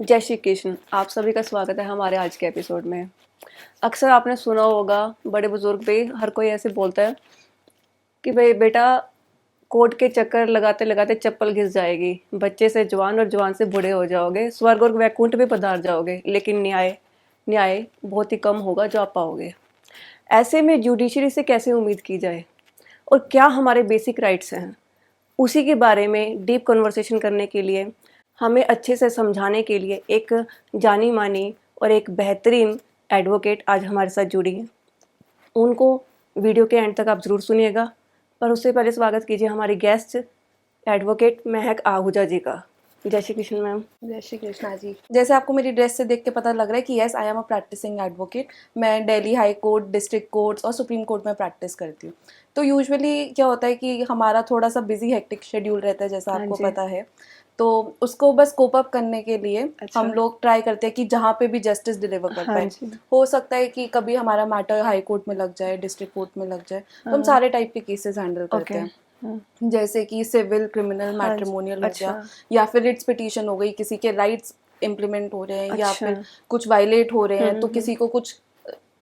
जय श्री कृष्ण। आप सभी का स्वागत है हमारे आज के एपिसोड में। अक्सर आपने सुना होगा, बड़े बुजुर्ग भी हर कोई ऐसे बोलता है कि भाई बेटा, कोर्ट के चक्कर लगाते लगाते चप्पल घिस जाएगी, बच्चे से जवान और जवान से बूढ़े हो जाओगे, स्वर्ग और वैकुंठ भी पधार जाओगे, लेकिन न्याय न्याय बहुत ही कम होगा जो आप पाओगे। ऐसे में जुडिशरी से कैसे उम्मीद की जाए और क्या हमारे बेसिक राइट्स हैं, उसी के बारे में डीप कन्वर्सेशन करने के लिए, हमें अच्छे से समझाने के लिए एक जानी मानी और एक बेहतरीन एडवोकेट आज हमारे साथ जुड़ी हैं। उनको वीडियो के एंड तक आप ज़रूर सुनिएगा, पर उससे पहले स्वागत कीजिए हमारी गेस्ट एडवोकेट महक आहूजा जी का। जय श्री कृष्ण मैम। जय श्री कृष्णा जी। जैसे आपको मेरी ड्रेस से देख के पता लग रहा है कि yes, I am a practising advocate. मैं Delhi High Court, district courts और सुप्रीम कोर्ट में प्रैक्टिस करती हूँ। तो यूजुअली क्या होता है कि हमारा थोड़ा सा बिजी हेक्टिक शेड्यूल रहता है, जैसा आपको पता है। तो उसको बस कोप अप करने के लिए हम लोग ट्राई करते हैं कि जहाँ पे भी जस्टिस डिलीवर कर पाए। हो सकता है कि कभी हमारा मैटर हाई कोर्ट में लग जाए, डिस्ट्रिक्ट कोर्ट में लग जाए, तो हम सारे टाइप के केसेस हैंडल करते हैं। जैसे कि सिविल, क्रिमिनल, मैट्रिमोनियल हो गया, या फिर रिट्स पिटीशन हो गई, किसी के राइट्स इम्प्लीमेंट हो रहे हैं या फिर कुछ वायलेट हो रहे हैं, तो किसी को कुछ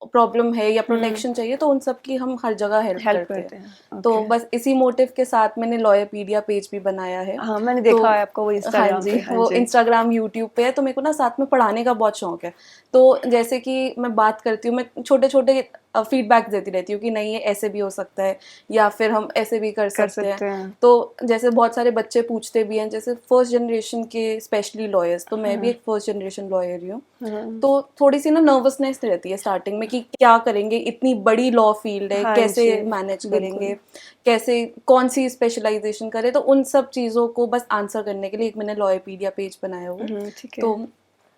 प्रॉब्लम है या प्रोटेक्शन चाहिए, तो उन सब की हम हर जगह हेल्प करते हैं। तो बस इसी मोटिव के साथ मैंने लॉयरपीडिया पेज भी बनाया है। हाँ, मैंने देखा है आपको वो इंस्टाग्राम पे। हाँ जी, वो इंस्टाग्राम, यूट्यूब पे है। तो मेरे को ना साथ में पढ़ाने का बहुत शौक है। तो जैसे कि मैं बात करती हूँ, मैं छोटे छोटे फीडबैक देती रहती हूँ कि नहीं, ये ऐसे भी हो सकता है या फिर हम ऐसे भी कर सकते हैं। तो जैसे बहुत सारे बच्चे पूछते भी हैं, जैसे फर्स्ट जनरेशन के स्पेशली लॉयर्स, तो मैं भी एक फर्स्ट जनरेशन लॉयर ही हूँ। तो थोड़ी सी ना नर्वसनेस रहती है स्टार्टिंग में कि क्या करेंगे, इतनी बड़ी लॉ फील्ड है, कैसे मैनेज करेंगे, कैसे कौन सी स्पेशलाइजेशन करें। तो उन सब चीज़ों को बस आंसर करने के लिए एक मैंने लॉयरपीडिया पेज बनाया हुआ। तो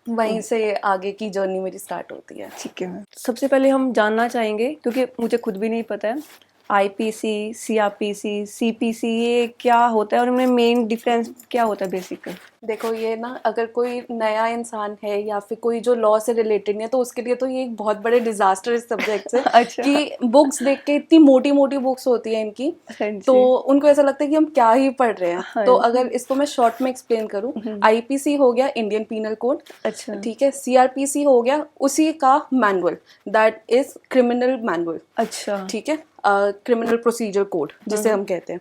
वहीं से आगे की जर्नी मेरी स्टार्ट होती है। ठीक है। सबसे पहले हम जानना चाहेंगे, क्योंकि मुझे खुद भी नहीं पता है, आईपीसी, सीआरपीसी, सीपीसी ये क्या होता है और इनमें मेन डिफरेंस क्या होता है बेसिक? देखो, ये ना अगर कोई नया इंसान है या फिर कोई जो लॉ से रिलेटेड नहीं है, तो उसके लिए तो ये एक बहुत बड़े डिजास्टर्स सब्जेक्ट है। अच्छा। कि बुक्स देख के, इतनी मोटी मोटी बुक्स होती है इनकी, तो उनको ऐसा लगता है कि हम क्या ही पढ़ रहे हैं। तो अगर इसको मैं शॉर्ट में एक्सप्लेन करूँ, आईपीसी हो गया इंडियन पीनल कोड, अच्छा ठीक है। सीआरपीसी हो गया उसी का manual, that is criminal manual, अच्छा ठीक है, क्रिमिनल प्रोसीजर कोड जिसे हम कहते हैं।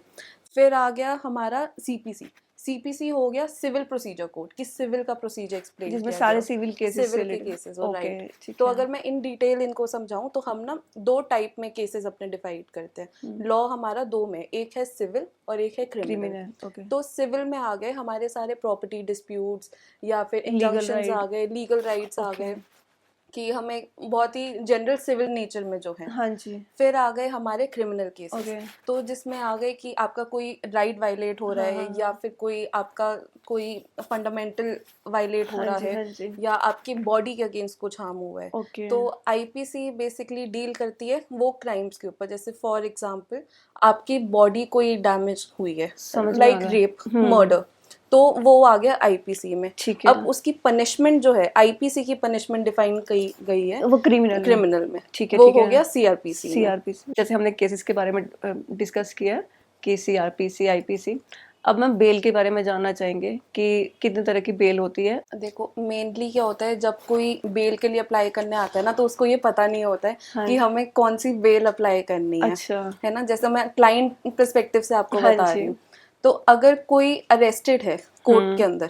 फिर आ गया हमारा सीपीसी। सीपीसी हो गया सिविल प्रोसीजर कोड, कि सिविल का प्रोसीजर एक्सप्लेन जिसमें सारे सिविल केसेस राइट। तो अगर मैं इन डिटेल इनको समझाऊं, तो हम ना दो टाइप में केसेस अपने डिवाइड करते हैं। लॉ हमारा दो में, एक है सिविल और एक है क्रिमिनल। तो सिविल में आ गए हमारे सारे प्रॉपर्टी डिस्प्यूट्स या फिर इंजंक्शंस आ गए, लीगल राइट्स आ गए, कि हमें बहुत ही जनरल सिविल नेचर में जो है। हाँ जी। फिर आ गए हमारे क्रिमिनल केसेस, तो जिसमें आ गए कि आपका कोई राइट वायलेट हो रहा है, या फिर कोई आपका कोई फंडामेंटल वायलेट हो रहा है, या आपकी बॉडी के अगेंस्ट कुछ हार्म हुआ है। तो आईपीसी बेसिकली डील करती है वो क्राइम्स के ऊपर, जैसे फॉर एग्जांपल आपकी बॉडी कोई डैमेज हुई है, लाइक रेप, मर्डर, तो वो आ गया आईपीसी में। अब उसकी पनिशमेंट जो है, आईपीसी की पनिशमेंट डिफाइन की गई है वो क्रिमिनल में, ठीक है, वो हो गया सीआरपीसी। जैसे हमने केसेस के बारे में डिस्कस किया कि सीआरपीसी, आईपीसी। अब मैं बेल के बारे में जानना चाहेंगे कि कितने तरह की बेल होती है। देखो, मेनली क्या होता है, जब कोई बेल के लिए अप्लाई करने आता है ना, तो उसको ये पता नहीं होता है कि हमें कौन सी बेल अप्लाई करनी है। अच्छा। है ना, जैसे मैं क्लाइंट पर्सपेक्टिव से आपको बता रही हूँ। तो अगर कोई अरेस्टेड है कोर्ट के अंदर,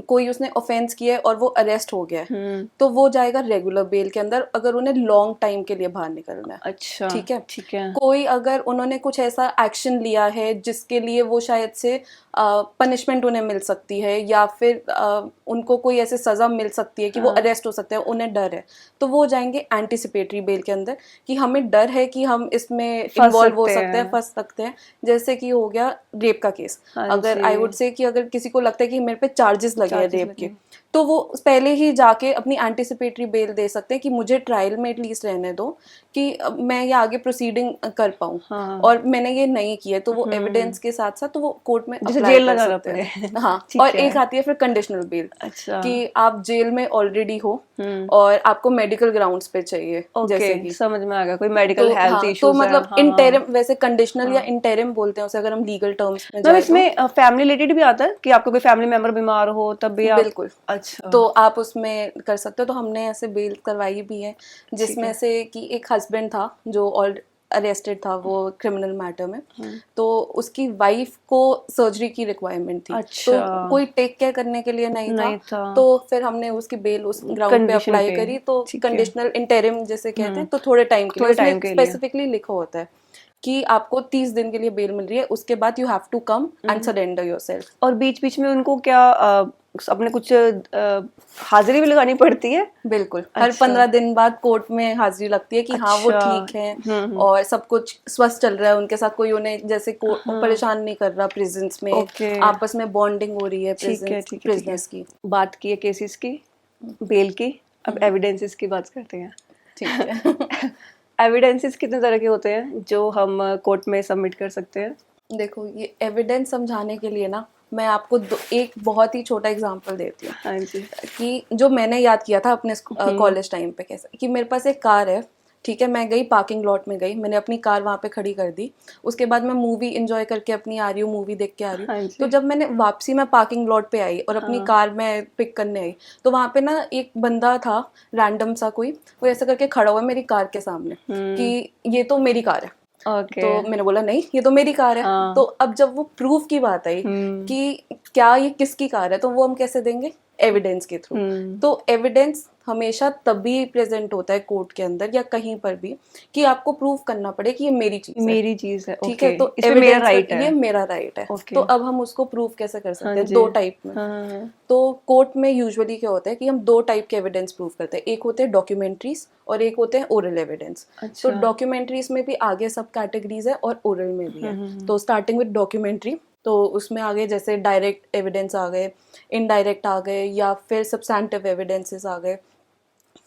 कोई उसने ऑफेंस किया है और वो अरेस्ट हो गया है, तो वो जाएगा रेगुलर बेल के अंदर, अगर उन्हें लॉन्ग टाइम के लिए बाहर निकलना है। अच्छा, ठीक है, ठीक है। कोई अगर उन्होंने कुछ ऐसा एक्शन लिया है जिसके लिए वो शायद से पनिशमेंट उन्हें मिल सकती है, या फिर उनको कोई ऐसे सजा मिल सकती है कि वो अरेस्ट हो सकते हैं, उन्हें डर है, तो वो जाएंगे एंटीसिपेटरी बेल के अंदर, कि हमें डर है कि हम इसमें इन्वॉल्व हो सकते हैं, फंस सकते हैं। जैसे कि हो गया रेप का केस, अगर आई वुड से कि अगर किसी को लगता है कि मेरे पे चार्जेस लगे हैं रेप के, तो वो पहले ही जाके अपनी एंटीसिपेटरी बेल दे सकते हैं कि मुझे ट्रायल में एटलीस्ट रहने दो, कि मैं ये आगे प्रोसीडिंग कर पाऊँ। हाँ। और मैंने ये नहीं किया, तो वो एविडेंस के साथ साथ तो वो कोर्ट में जेल लगा सकते हैं। हाँ। और एक आती है फिर कंडीशनल बेल। अच्छा। कि आप जेल में ऑलरेडी हो और आपको मेडिकल ग्राउंड्स पे चाहिए, जैसे कि समझ में आ गया कोई मेडिकल हेल्थ इश्यूज तो मतलब इंटरिम, वैसे कंडीशनल या इंटरिम बोलते हैं उसे अगर हम लीगल टर्म्स में जाए। इसमें फैमिली रिलेटेड भी आता है कि आपको कोई फैमिली मेंबर बीमार हो तब भी आप। बिल्कुल। अच्छा। तो आप उसमें कर सकते हो। तो हमने ऐसे बेल करवाई भी है जिसमें से कि एक हस्बैंड था जो अरेस्टेड था वो क्रिमिनल मैटर में, तो उसकी वाइफ को सर्जरी की रिक्वायरमेंट थी। अच्छा। तो कोई टेक केयर करने के लिए नहीं था। तो फिर हमने उसकी बेल उस ग्राउंड पे कंडीशन अप्लाई पे, करी। तो ठीक है। कंडीशनल इंटरिम जैसे कहते हैं, तो थोड़े टाइम के लिए, थोड़े टाइम उसमें के लिए। स्पेसिफिकली लिखा होता है कि आपको 30 दिन के लिए बेल मिल रही है, उसके बाद you have to come and surrender yourself. और बीच बीच में उनको क्या अपने कुछ हाजिरी भी लगानी पड़ती है? बिल्कुल, हर 15 दिन बाद कोर्ट में हाजिरी लगती है कि हाँ वो ठीक है और सब कुछ स्वस्थ चल रहा है उनके साथ, कोई उन्हें जैसे परेशान नहीं कर रहा प्रिजन्स में, आपस में बॉन्डिंग हो रही है प्रिजनर्स की। बात की है केसेस की, बेल की, अब एविडेंसेस की बात करते हैं। ठीक है। एविडेंसेस कितने तरह के होते हैं जो हम कोर्ट में सबमिट कर सकते हैं? देखो, ये एविडेंस समझाने के लिए ना मैं आपको एक बहुत ही छोटा एग्जांपल देती हूँ। हाँ जी। कि जो मैंने याद किया था अपने कॉलेज टाइम पे, कैसे कि मेरे पास एक कार है, ठीक है, मैं गई पार्किंग लॉट में गई, मैंने अपनी कार वहाँ पे खड़ी कर दी, उसके बाद मैं मूवी एंजॉय करके अपनी आ रही हूँ, मूवी देख के आ रही हूँ। हाँ तो जब मैंने वापसी में पार्किंग लॉट पे आई और अपनी कार में पिक करने आई, तो वहाँ पे ना एक बंदा था रैंडम सा कोई, वो ऐसा करके खड़ा हुआ मेरी कार के सामने कि ये तो मेरी कार है। तो मैंने बोला नहीं, ये तो मेरी कार है। तो अब जब वो प्रूफ की बात आई कि क्या ये किसकी कार है, तो वो हम कैसे देंगे? एविडेंस के थ्रू। तो एविडेंस हमेशा तभी प्रेजेंट होता है कोर्ट के अंदर या कहीं पर भी कि आपको प्रूव करना पड़े कि ये मेरी चीज है, ठीक है। तो इसमें मेरा राइट है, ये मेरा राइट है। तो अब हम उसको प्रूव कैसे कर सकते हैं? दो टाइप में। तो कोर्ट में यूजुअली क्या होता है कि हम दो टाइप के एविडेंस प्रूव करते हैं, एक होते हैं डॉक्यूमेंट्रीज और एक होते हैं ओरल एविडेंस। तो डॉक्यूमेंट्रीज में भी आगे सब कैटेगरीज है और ओरल में भी है। तो स्टार्टिंग विद डॉक्यूमेंट्री, तो उसमें आगे जैसे डायरेक्ट एविडेंस आ गए, इनडायरेक्ट आ गए, या फिर सब्सटेंटिव एविडेंसेस आ गए,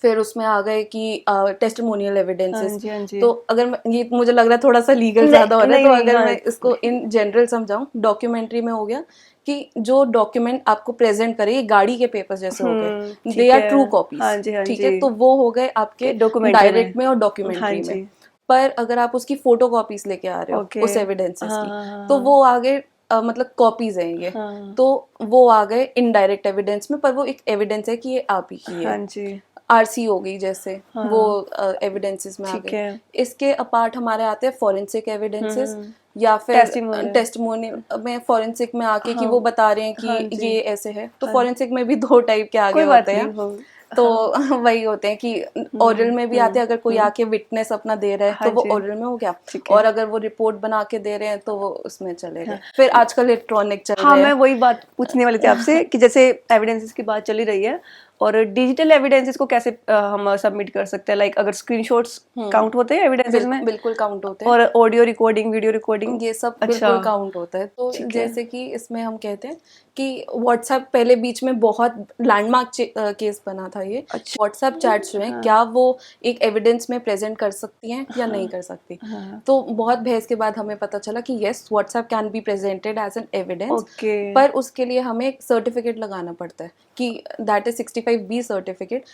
फिर उसमें आ गए कि टेस्टिमोनियल एविडेंसेस। तो अगर ये मुझे लग रहा है थोड़ा सा लीगल ज्यादा हो रहा है, तो अगर मैं इसको इन जनरल समझाऊं, डॉक्यूमेंट्री में हो गया कि जो डॉक्यूमेंट आपको प्रेजेंट करे, ये गाड़ी के पेपर्स जैसे हो गए, दे आर ट्रू कॉपीज, ठीक है। तो वो हो गए आपके डायरेक्ट में और डॉक्यूमेंट्री में। पर अगर आप उसकी फोटो कॉपीज लेके आ रहे हो उस एविडेंसेस की, तो वो आगे मतलब कॉपीज हैं ये, तो वो आ गए इनडायरेक्ट एविडेंस में, पर वो एक एविडेंस है कि ये आप ही की है। आरसी हो गई जैसे, वो एविडेंसेस में आ गए। इसके अपार्ट हमारे आते हैं फॉरेंसिक एविडेंसेस, या फिर टेस्टिमोनियल में फॉरेंसिक में आके कि वो बता रहे हैं कि ये ऐसे है। तो फॉरेंसिक में भी दो टाइप के आगे होते हैं। तो वही होते हैं कि ओरल में भी आते हैं, अगर कोई आके विटनेस अपना दे रहा है तो वो ओरल में हो गया, और अगर वो रिपोर्ट बना के दे रहे हैं तो वो उसमें चलेगा। फिर आजकल इलेक्ट्रॉनिक चल रहा है। मैं वही बात पूछने वाली थी आपसे कि जैसे एविडेंसेस की बात चली रही है, और डिजिटल एविडेंसेस को कैसे हम सबमिट कर सकते हैं? लाइक अगर स्क्रीनशॉट्स काउंट होते हैं एविडेंसेस में? बिल्कुल काउंट होते हैं। और ऑडियो रिकॉर्डिंग, वीडियो रिकॉर्डिंग, ये सब बिल्कुल काउंट होता है। तो जैसे कि इसमें हम कहते हैं कि व्हाट्सएप पहले बीच में बहुत लैंडमार्क केस बना था ये। व्हाट्सएप चैट्स जो हैं, क्या वो एक एविडेंस में प्रेजेंट कर सकती हैं या नहीं कर सकती? तो बहुत बहस के बाद हमें पता चला कि yes, WhatsApp can be presented as an evidence, पर उसके लिए हमें एक सर्टिफिकेट लगाना पड़ता है कि that is 65B certificate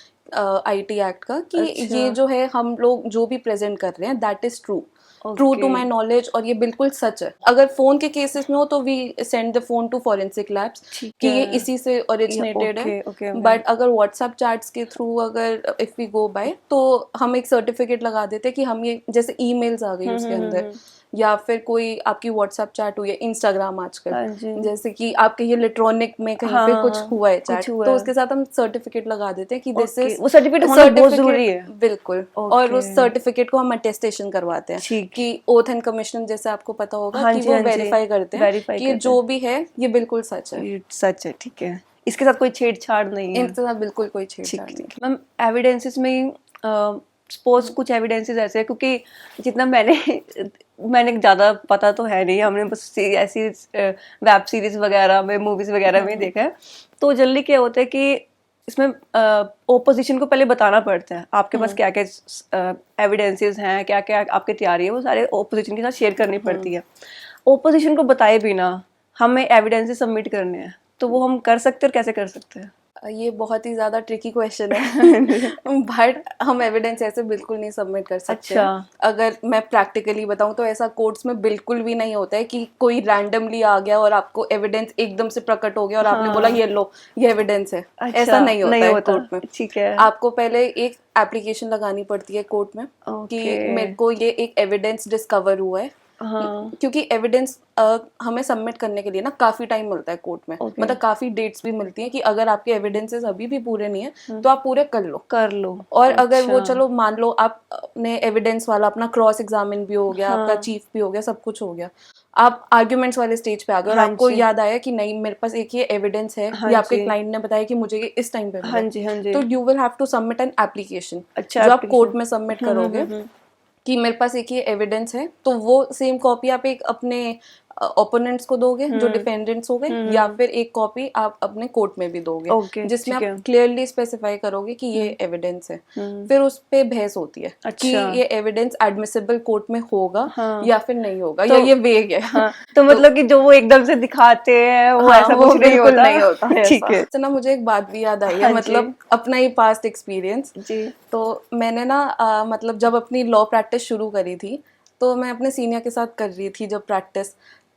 IT act का, कि ये जो है हम लोग जो भी प्रेजेंट कर रहे हैं that is true to my knowledge, और ये बिल्कुल सच है। अगर फोन के केसेस में हो तो we send the phone to forensic labs कि ये इसी से ओरिजिनेटेड है। बट अगर व्हाट्सएप चैट्स के थ्रू अगर इफ वी गो बाय, तो हम एक सर्टिफिकेट लगा देते हैं कि हम ये, जैसे ईमेल्स आ गई उसके अंदर, या फिर कोई आपकी व्हाट्सएप चैट हुई है, इंस्टाग्राम आजकल, जैसे कि आपके ये इलेक्ट्रॉनिक में कहीं पे कुछ हुआ है चैट, तो उसके साथ हम सर्टिफिकेट लगा देते हैं कि दिस इज, वो सर्टिफिकेट होना बहुत जरूरी है। बिल्कुल। और उस सर्टिफिकेट को हम अटेस्टेशन करवाते हैं कि ओथ एंड कमीशन, जैसे आपको पता होगा कि वो वेरीफाई करते हैं कि जो भी है ये बिल्कुल सच है। सच है, ठीक है, इसके साथ कोई छेड़छाड़ नहीं है। इसके साथ बिल्कुल कोई छेड़छाड़ नहीं। मैम, एविडेंसेस में सपोज कुछ एविडेंसेस ऐसे हैं, क्योंकि जितना मैंने ज़्यादा पता तो है नहीं, हमने बस ऐसी वेब सीरीज वगैरह में, मूवीज वगैरह में देखा है। तो जल्दी क्या होता है कि इसमें ओपोजिशन को पहले बताना पड़ता है आपके पास क्या क्या एविडेंसेस हैं, क्या क्या आपकी तैयारी है, वो सारे ओपोजिशन के साथ शेयर करनी पड़ती है। ओपोजिशन को बताए बिना हमें एविडेंसेस सबमिट करने हैं, तो वो हम कर सकते हैं और कैसे कर सकते हैं? ये बहुत ही ज्यादा ट्रिकी क्वेश्चन है बट हम एविडेंस ऐसे बिल्कुल नहीं सबमिट कर सकते। अच्छा। अगर मैं प्रैक्टिकली बताऊं तो ऐसा कोर्ट्स में बिल्कुल भी नहीं होता है कि कोई रैंडमली आ गया और आपको एविडेंस एकदम से प्रकट हो गया और आपने बोला ये लो ये एविडेंस है। अच्छा, ऐसा नहीं होता है होता। कोर्ट में। ठीक है। आपको पहले एक एप्लीकेशन लगानी पड़ती है कोर्ट में कि मेरे को ये एक एविडेंस डिस्कवर हुआ है। हाँ। क्योंकि एविडेंस हमें सबमिट करने के लिए ना काफी टाइम मिलता है कोर्ट में। मतलब काफी डेट्स भी मिलती हैं कि अगर आपके एविडेंसेस अभी भी पूरे नहीं है तो आप पूरे कर लो। और अगर वो चलो मान लो आपने एविडेंस वाला अपना क्रॉस एग्जामिन भी हो गया, आपका चीफ भी हो गया, सब कुछ हो गया, आप आर्ग्यूमेंट्स वाले स्टेज पे आ गए और आपको याद आया कि नहीं मेरे पास एक ये एविडेंस है, या आपके क्लाइंट ने बताया कि मुझे ये इस टाइम पे मिला, तो you will have to submit an application जो आप कोर्ट में सबमिट करोगे कि मेरे पास एक ये एविडेंस है। तो वो सेम कॉपी आप एक अपने ओपोनेंट्स को दोगे जो डिफेंडेंट्स हो गए, या फिर एक कॉपी आप अपने कोर्ट में भी दोगे जिसमें आप क्लियरली स्पेसिफाई करोगे कि ये एविडेंस है। फिर उस पे बहस होती है कि ये एविडेंस एडमिसिबल कोर्ट में होगा या फिर नहीं होगा, या ये वेग है। तो मतलब कि जो वो एकदम से दिखाते हैं वो ऐसा कुछ नहीं होता। नहीं होता। ठीक है। तो ना मुझे एक बात भी याद आई है, मतलब अपना ही पास्ट एक्सपीरियंस। तो मैंने ना मतलब जब अपनी लॉ प्रैक्टिस शुरू करी थी तो मैं अपने सीनियर के साथ कर रही थी जब प्रैक्टिस,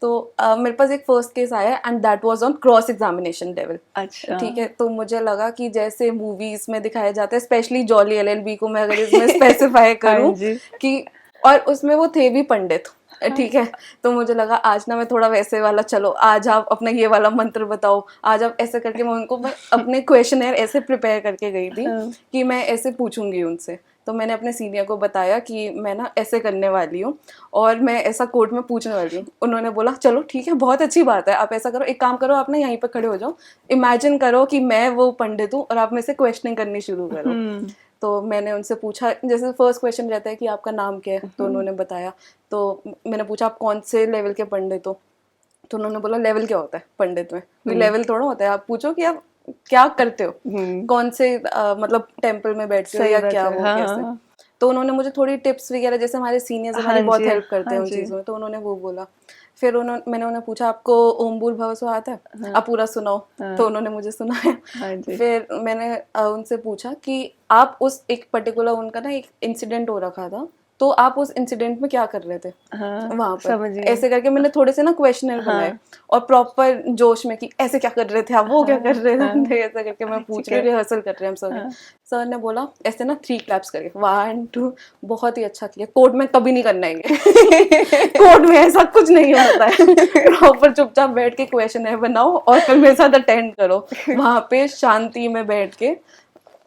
तो मेरे पास एक फर्स्ट केस आया and that was on cross examination level. अच्छा। ठीक है। तो मुझे लगा कि जैसे मूवीज में दिखाया जाता है, स्पेशली जॉली एलएलबी को मैं अगर इसमें स्पेसिफाई करूं कि, और उसमें वो थे भी पंडित। ठीक है। तो मुझे लगा आज ना मैं थोड़ा वैसे वाला, चलो आज आप अपना ये वाला मंत्र बताओ, आज आप ऐसे करके मैं अपने क्वेश्चनर ऐसे प्रिपेयर करके गई थी कि मैं ऐसे पूछूंगी उनसे। तो मैंने अपने सीनियर को बताया कि मैं ना ऐसे करने वाली हूँ और मैं ऐसा कोर्ट में पूछने वाली हूँ। उन्होंने बोला चलो ठीक है, बहुत अच्छी बात है, आप ऐसा करो, एक काम करो, आप ना यहीं पर खड़े हो जाओ, इमेजिन करो कि मैं वो पंडित हूँ और आप मेरे से क्वेश्चनिंग करनी शुरू करो। तो मैंने उनसे पूछा, जैसे फर्स्ट क्वेश्चन रहता है कि आपका नाम क्या है, तो उन्होंने बताया। तो मैंने पूछा आप कौन से लेवल के पंडित हो, तो उन्होंने बोला लेवल क्या होता है पंडित में, कोई लेवल थोड़ा होता है, आप पूछो कि आप क्या करते हो, कौन से मतलब टेम्पल में बैठते हो या क्या वो कैसे। तो उन्होंने मुझे थोड़ी टिप्स वगैरह, जैसे हमारे सीनियर्स हमारी बहुत हेल्प करते हैं उन चीज़ों में, तो उन्होंने वो बोला। फिर मैंने उन्हें पूछा आपको ओम भूर भुवः स्वः आता है, आप पूरा सुनाओ। तो उन्होंने मुझे सुनाया। फिर मैंने उनसे पूछा कि आप उस एक पर्टिकुलर, उनका ना एक इंसिडेंट हो रखा था, तो आप उस इंसिडेंट में क्या कर रहे थे वहां पर, ऐसे करके मैंने थोड़े से ना क्वेश्चनर बनाए और प्रॉपर जोश में कि ऐसे क्या कर रहे थे आप, वो क्या कर रहे थे, ऐसा करके मैं पूछ रही, रिहर्सल कर रहे हैं हम सब। सर ने बोला ऐसे ना 3 क्लैप्स करके 1 2, बहुत ही अच्छा किया, कोर्ट में कभी नहीं करना है कोर्ट में ऐसा कुछ नहीं होता है प्रॉपर चुपचाप बैठ के क्वेश्चन बनाओ और फिर मेरे साथ अटेंड करो। वहां पे शांति में बैठ के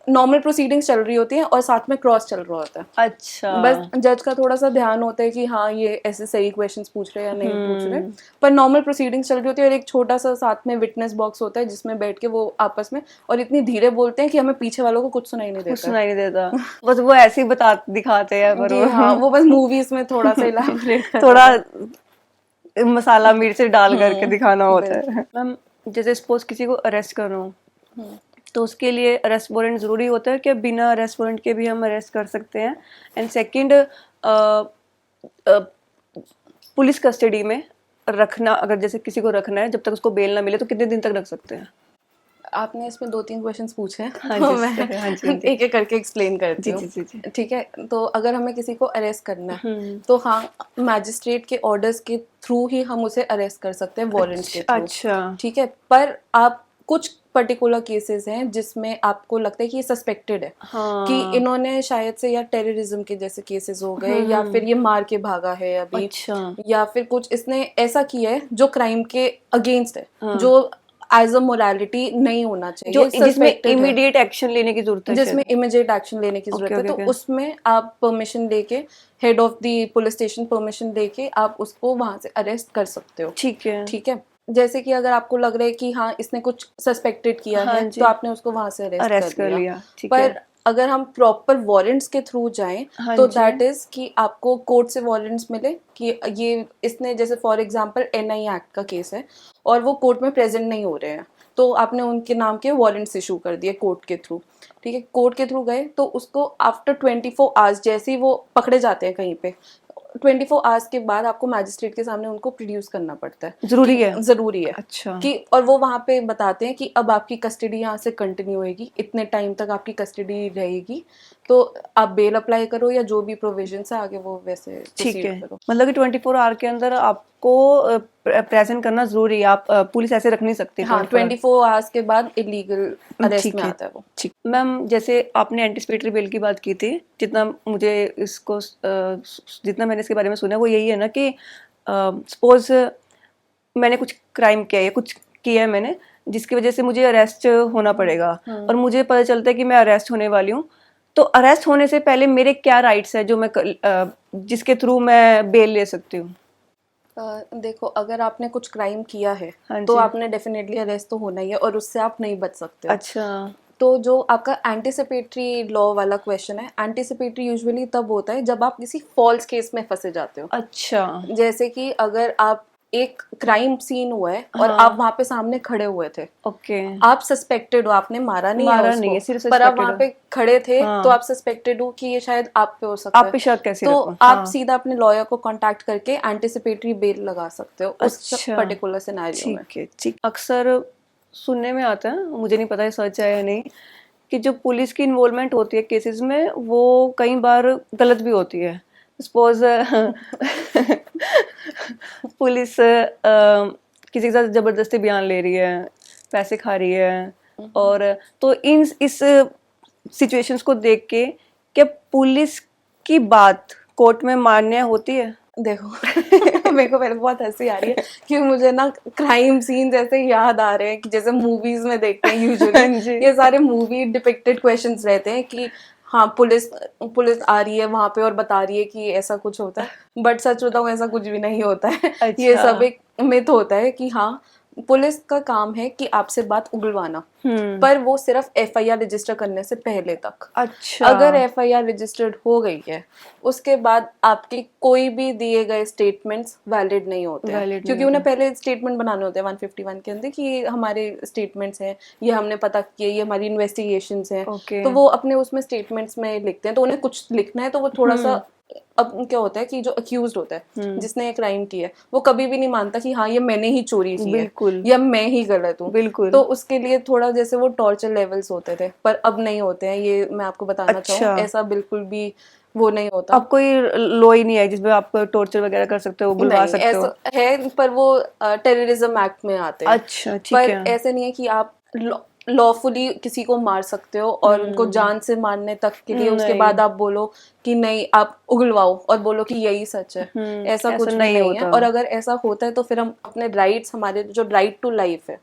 नॉर्मल प्रोसीडिंग्स चल रही होती हैं और साथ में क्रॉस चल रहा होता है। अच्छा। बस जज का थोड़ा सा ध्यान होता है कि हाँ ये ऐसे सही क्वेश्चंस पूछ रहे हैं या नहीं पूछ रहे, पर नॉर्मल प्रोसीडिंग्स चल रही होती है और एक छोटा सा साथ में विटनेस बॉक्स होता है जिसमें बैठ के वो आपस में और इतनी धीरे बोलते हैं कि हमें पीछे वालों को कुछ सुनाई नहीं देता। बस वो ऐसे ही दिखाते हैं, पर वो बस मूवीज में थोड़ा सा इलैबोरेट थोड़ा मसाला मिर्च डाल करके दिखाना होता है। मैम जैसे सपोज किसी को अरेस्ट कर रहा हूँ तो उसके लिए अरेस्ट वारंट ज़रूरी होता है कि बिना अरेस्ट वारंट के भी हम अरेस्ट कर सकते हैं? एंड सेकंड, पुलिस कस्टडी में रखना, अगर जैसे किसी को रखना है जब तक उसको बेल ना मिले तो कितने दिन तक रख सकते हैं? आपने इसमें 2-3 क्वेश्चंस पूछे हैं, तो मैं एक एक करके एक्सप्लेन करती हूँ। ठीक है। तो अगर हमें किसी को अरेस्ट करना है तो हाँ, मैजिस्ट्रेट के ऑर्डर्स के थ्रू ही हम उसे अरेस्ट कर सकते हैं, वारंट के थ्रू। अच्छा। ठीक है। पर आप कुछ पर्टिकुलर केसेस हैं जिसमें आपको लगता है कि ये सस्पेक्टेड है कि इन्होंने शायद से या टेररिज्म के जैसे केसेस हो गए, या फिर ये मार के भागा है अभी, या फिर कुछ इसने ऐसा किया है जो क्राइम के अगेंस्ट है, जो एज अ मोरालिटी नहीं होना चाहिए, जो जिसमें इमीडिएट एक्शन लेने की जरूरत है, जिसमें इमीडिएट एक्शन लेने की जरूरत है। तो उसमें आप परमिशन लेके, head of the police station permission लेके आप उसको वहां से अरेस्ट कर सकते हो। ठीक है। ठीक है। जैसे कि अगर आपको लग रहा है कि हाँ इसने कुछ सस्पेक्टेड किया है तो आपने उसको वहां से अरेस्ट कर लिया। पर अगर हम प्रॉपर वारंट्स के थ्रू जाएं तो दैट इज कि आपको कोर्ट से वारंट्स मिले कि ये इसने, जैसे फॉर एग्जांपल एनआई एक्ट का केस है और वो कोर्ट में प्रेजेंट नहीं हो रहे हैं, तो आपने उनके नाम के वारंट्स इशू कर दिए कोर्ट के थ्रू। ठीक है। कोर्ट के थ्रू गए तो उसको आफ्टर 24 आवर्स जैसे ही वो पकड़े जाते हैं कहीं पे, 24 आवर्स के बाद आपको मैजिस्ट्रेट के सामने उनको प्रोड्यूस करना पड़ता है। जरूरी है। अच्छा। कि और वो वहाँ पे बताते हैं कि अब आपकी कस्टडी यहाँ से कंटिन्यू होएगी, इतने टाइम तक आपकी कस्टडी रहेगी, तो आप बेल अप्लाई करो या जो भी प्रोविजंस है आगे वो वैसे ठीक है। मतलब कि 24 आवर के अंदर आपको प्रेजेंट करना जरूरी है, आप पुलिस ऐसे रख नहीं सकती। हाँ, 24 आवर्स के बाद इलीगल अरेस्ट में आता है वो। ठीक। मैम, जैसे आपने एंटिसिपेटरी बेल की बात की थी, जितना मुझे इसको जितना मैंने इसके बारे में सुना वो यही है ना कि सपोज मैंने कुछ क्राइम किया है, कुछ किया है मैंने, जिसकी वजह से मुझे अरेस्ट होना पड़ेगा, और मुझे पता चलता है कि मैं अरेस्ट होने वाली हूँ, तो अरेस्ट होने से पहले मेरे क्या राइट्स है जो मैं जिसके थ्रू मैं बेल ले सकती हूँ? देखो, अगर आपने कुछ क्राइम किया है तो आपने डेफिनेटली अरेस्ट तो होना ही है और उससे आप नहीं बच सकते। अच्छा। तो जो आपका एंटिसिपेटरी लॉ वाला क्वेश्चन है, एंटिसिपेटरी यूजुअली तब होता है जब आप किसी फॉल्स केस में फंसे जाते हो। अच्छा। जैसे कि अगर आप एक क्राइम सीन हुआ है और आप वहाँ पे सामने खड़े हुए थे, ओके, आप सस्पेक्टेड हो, आपने मारा नहीं है उसको, पर आप वहाँ पे खड़े थे, तो आप सस्पेक्टेड हो कि ये शायद आप पे हो सकता है, आप पे शक कैसे तो रखूं? आप सीधा अपने लॉयर को कांटेक्ट करके एंटिसिपेटरी बेल लगा सकते हो उस पर्टिकुलर सिनेरियो में। ठीक है, ठीक। अक्सर सुनने में आता है, मुझे नहीं पता है सच है या नहीं, कि जो पुलिस की इन्वॉल्वमेंट होती है केसेस में वो कई बार गलत भी होती है। सपोज पुलिस किसी के साथ जबरदस्ती बयान ले रही है, पैसे खा रही है, और तो इस सिचुएशंस को देख के क्या पुलिस की बात कोर्ट में मान्य होती है? देखो मेरे को पहले बहुत हंसी आ रही है कि मुझे ना क्राइम सीन जैसे याद आ रहे हैं कि जैसे मूवीज में देखते हैं यूजुअली ये सारे मूवी डिपिक्टेड क्वेश्चंस रहते हैं कि हाँ पुलिस आ रही है वहां पे और बता रही है कि ऐसा कुछ होता है, बट सच बताऊं ऐसा कुछ भी नहीं होता है। अच्छा। ये सब एक मिथ होता है कि हाँ पुलिस का काम है कि आपसे बात उगलवाना, पर वो सिर्फ एफआईआर रजिस्टर करने से पहले तक। अच्छा। अगर एफआईआर रजिस्टर्ड हो गई है उसके बाद आपके कोई भी दिए गए स्टेटमेंट्स वैलिड नहीं होते हैं, क्योंकि उन्हें पहले स्टेटमेंट बनाने होते हैं 151 के अंदर कि ये हमारे स्टेटमेंट्स हैं, ये हमने पता किए, ये हमारी इन्वेस्टिगेशंस हैं। तो वो अपने उसमें स्टेटमेंट्स में लिखते हैं, तो उन्हें कुछ लिखना है तो वो थोड़ा सा, अब क्या होता है कि जो अक्यूज्ड होता है जिसने ये क्राइम किया है वो कभी भी नहीं मानता कि हाँ ये मैंने ही चोरी की है या मैं ही गलत हूँ, तो उसके लिए थोड़ा जैसे वो टॉर्चर लेवल्स होते थे पर अब नहीं होते हैं, ये मैं आपको बताना चाहूँ, ऐसा बिल्कुल भी वो नहीं होता। अब कोई लॉ ही नहीं है जिसमें आप टॉर्चर वगैरह कर सकते हो, बुलवा सकते हो? है पर वो टेररिज्म एक्ट में आते हैं। अच्छा, ठीक है। पर ऐसे नहीं है कि आप लॉफुली किसी को मार सकते हो और उनको जान से मारने तक के लिए उसके बाद आप बोलो कि नहीं आप उगलवाओ और बोलो कि यही सच है, ऐसा कुछ नहीं है। और अगर ऐसा होता है तो फिर हम अपने राइट्स, हमारे जो राइट टू लाइफ है,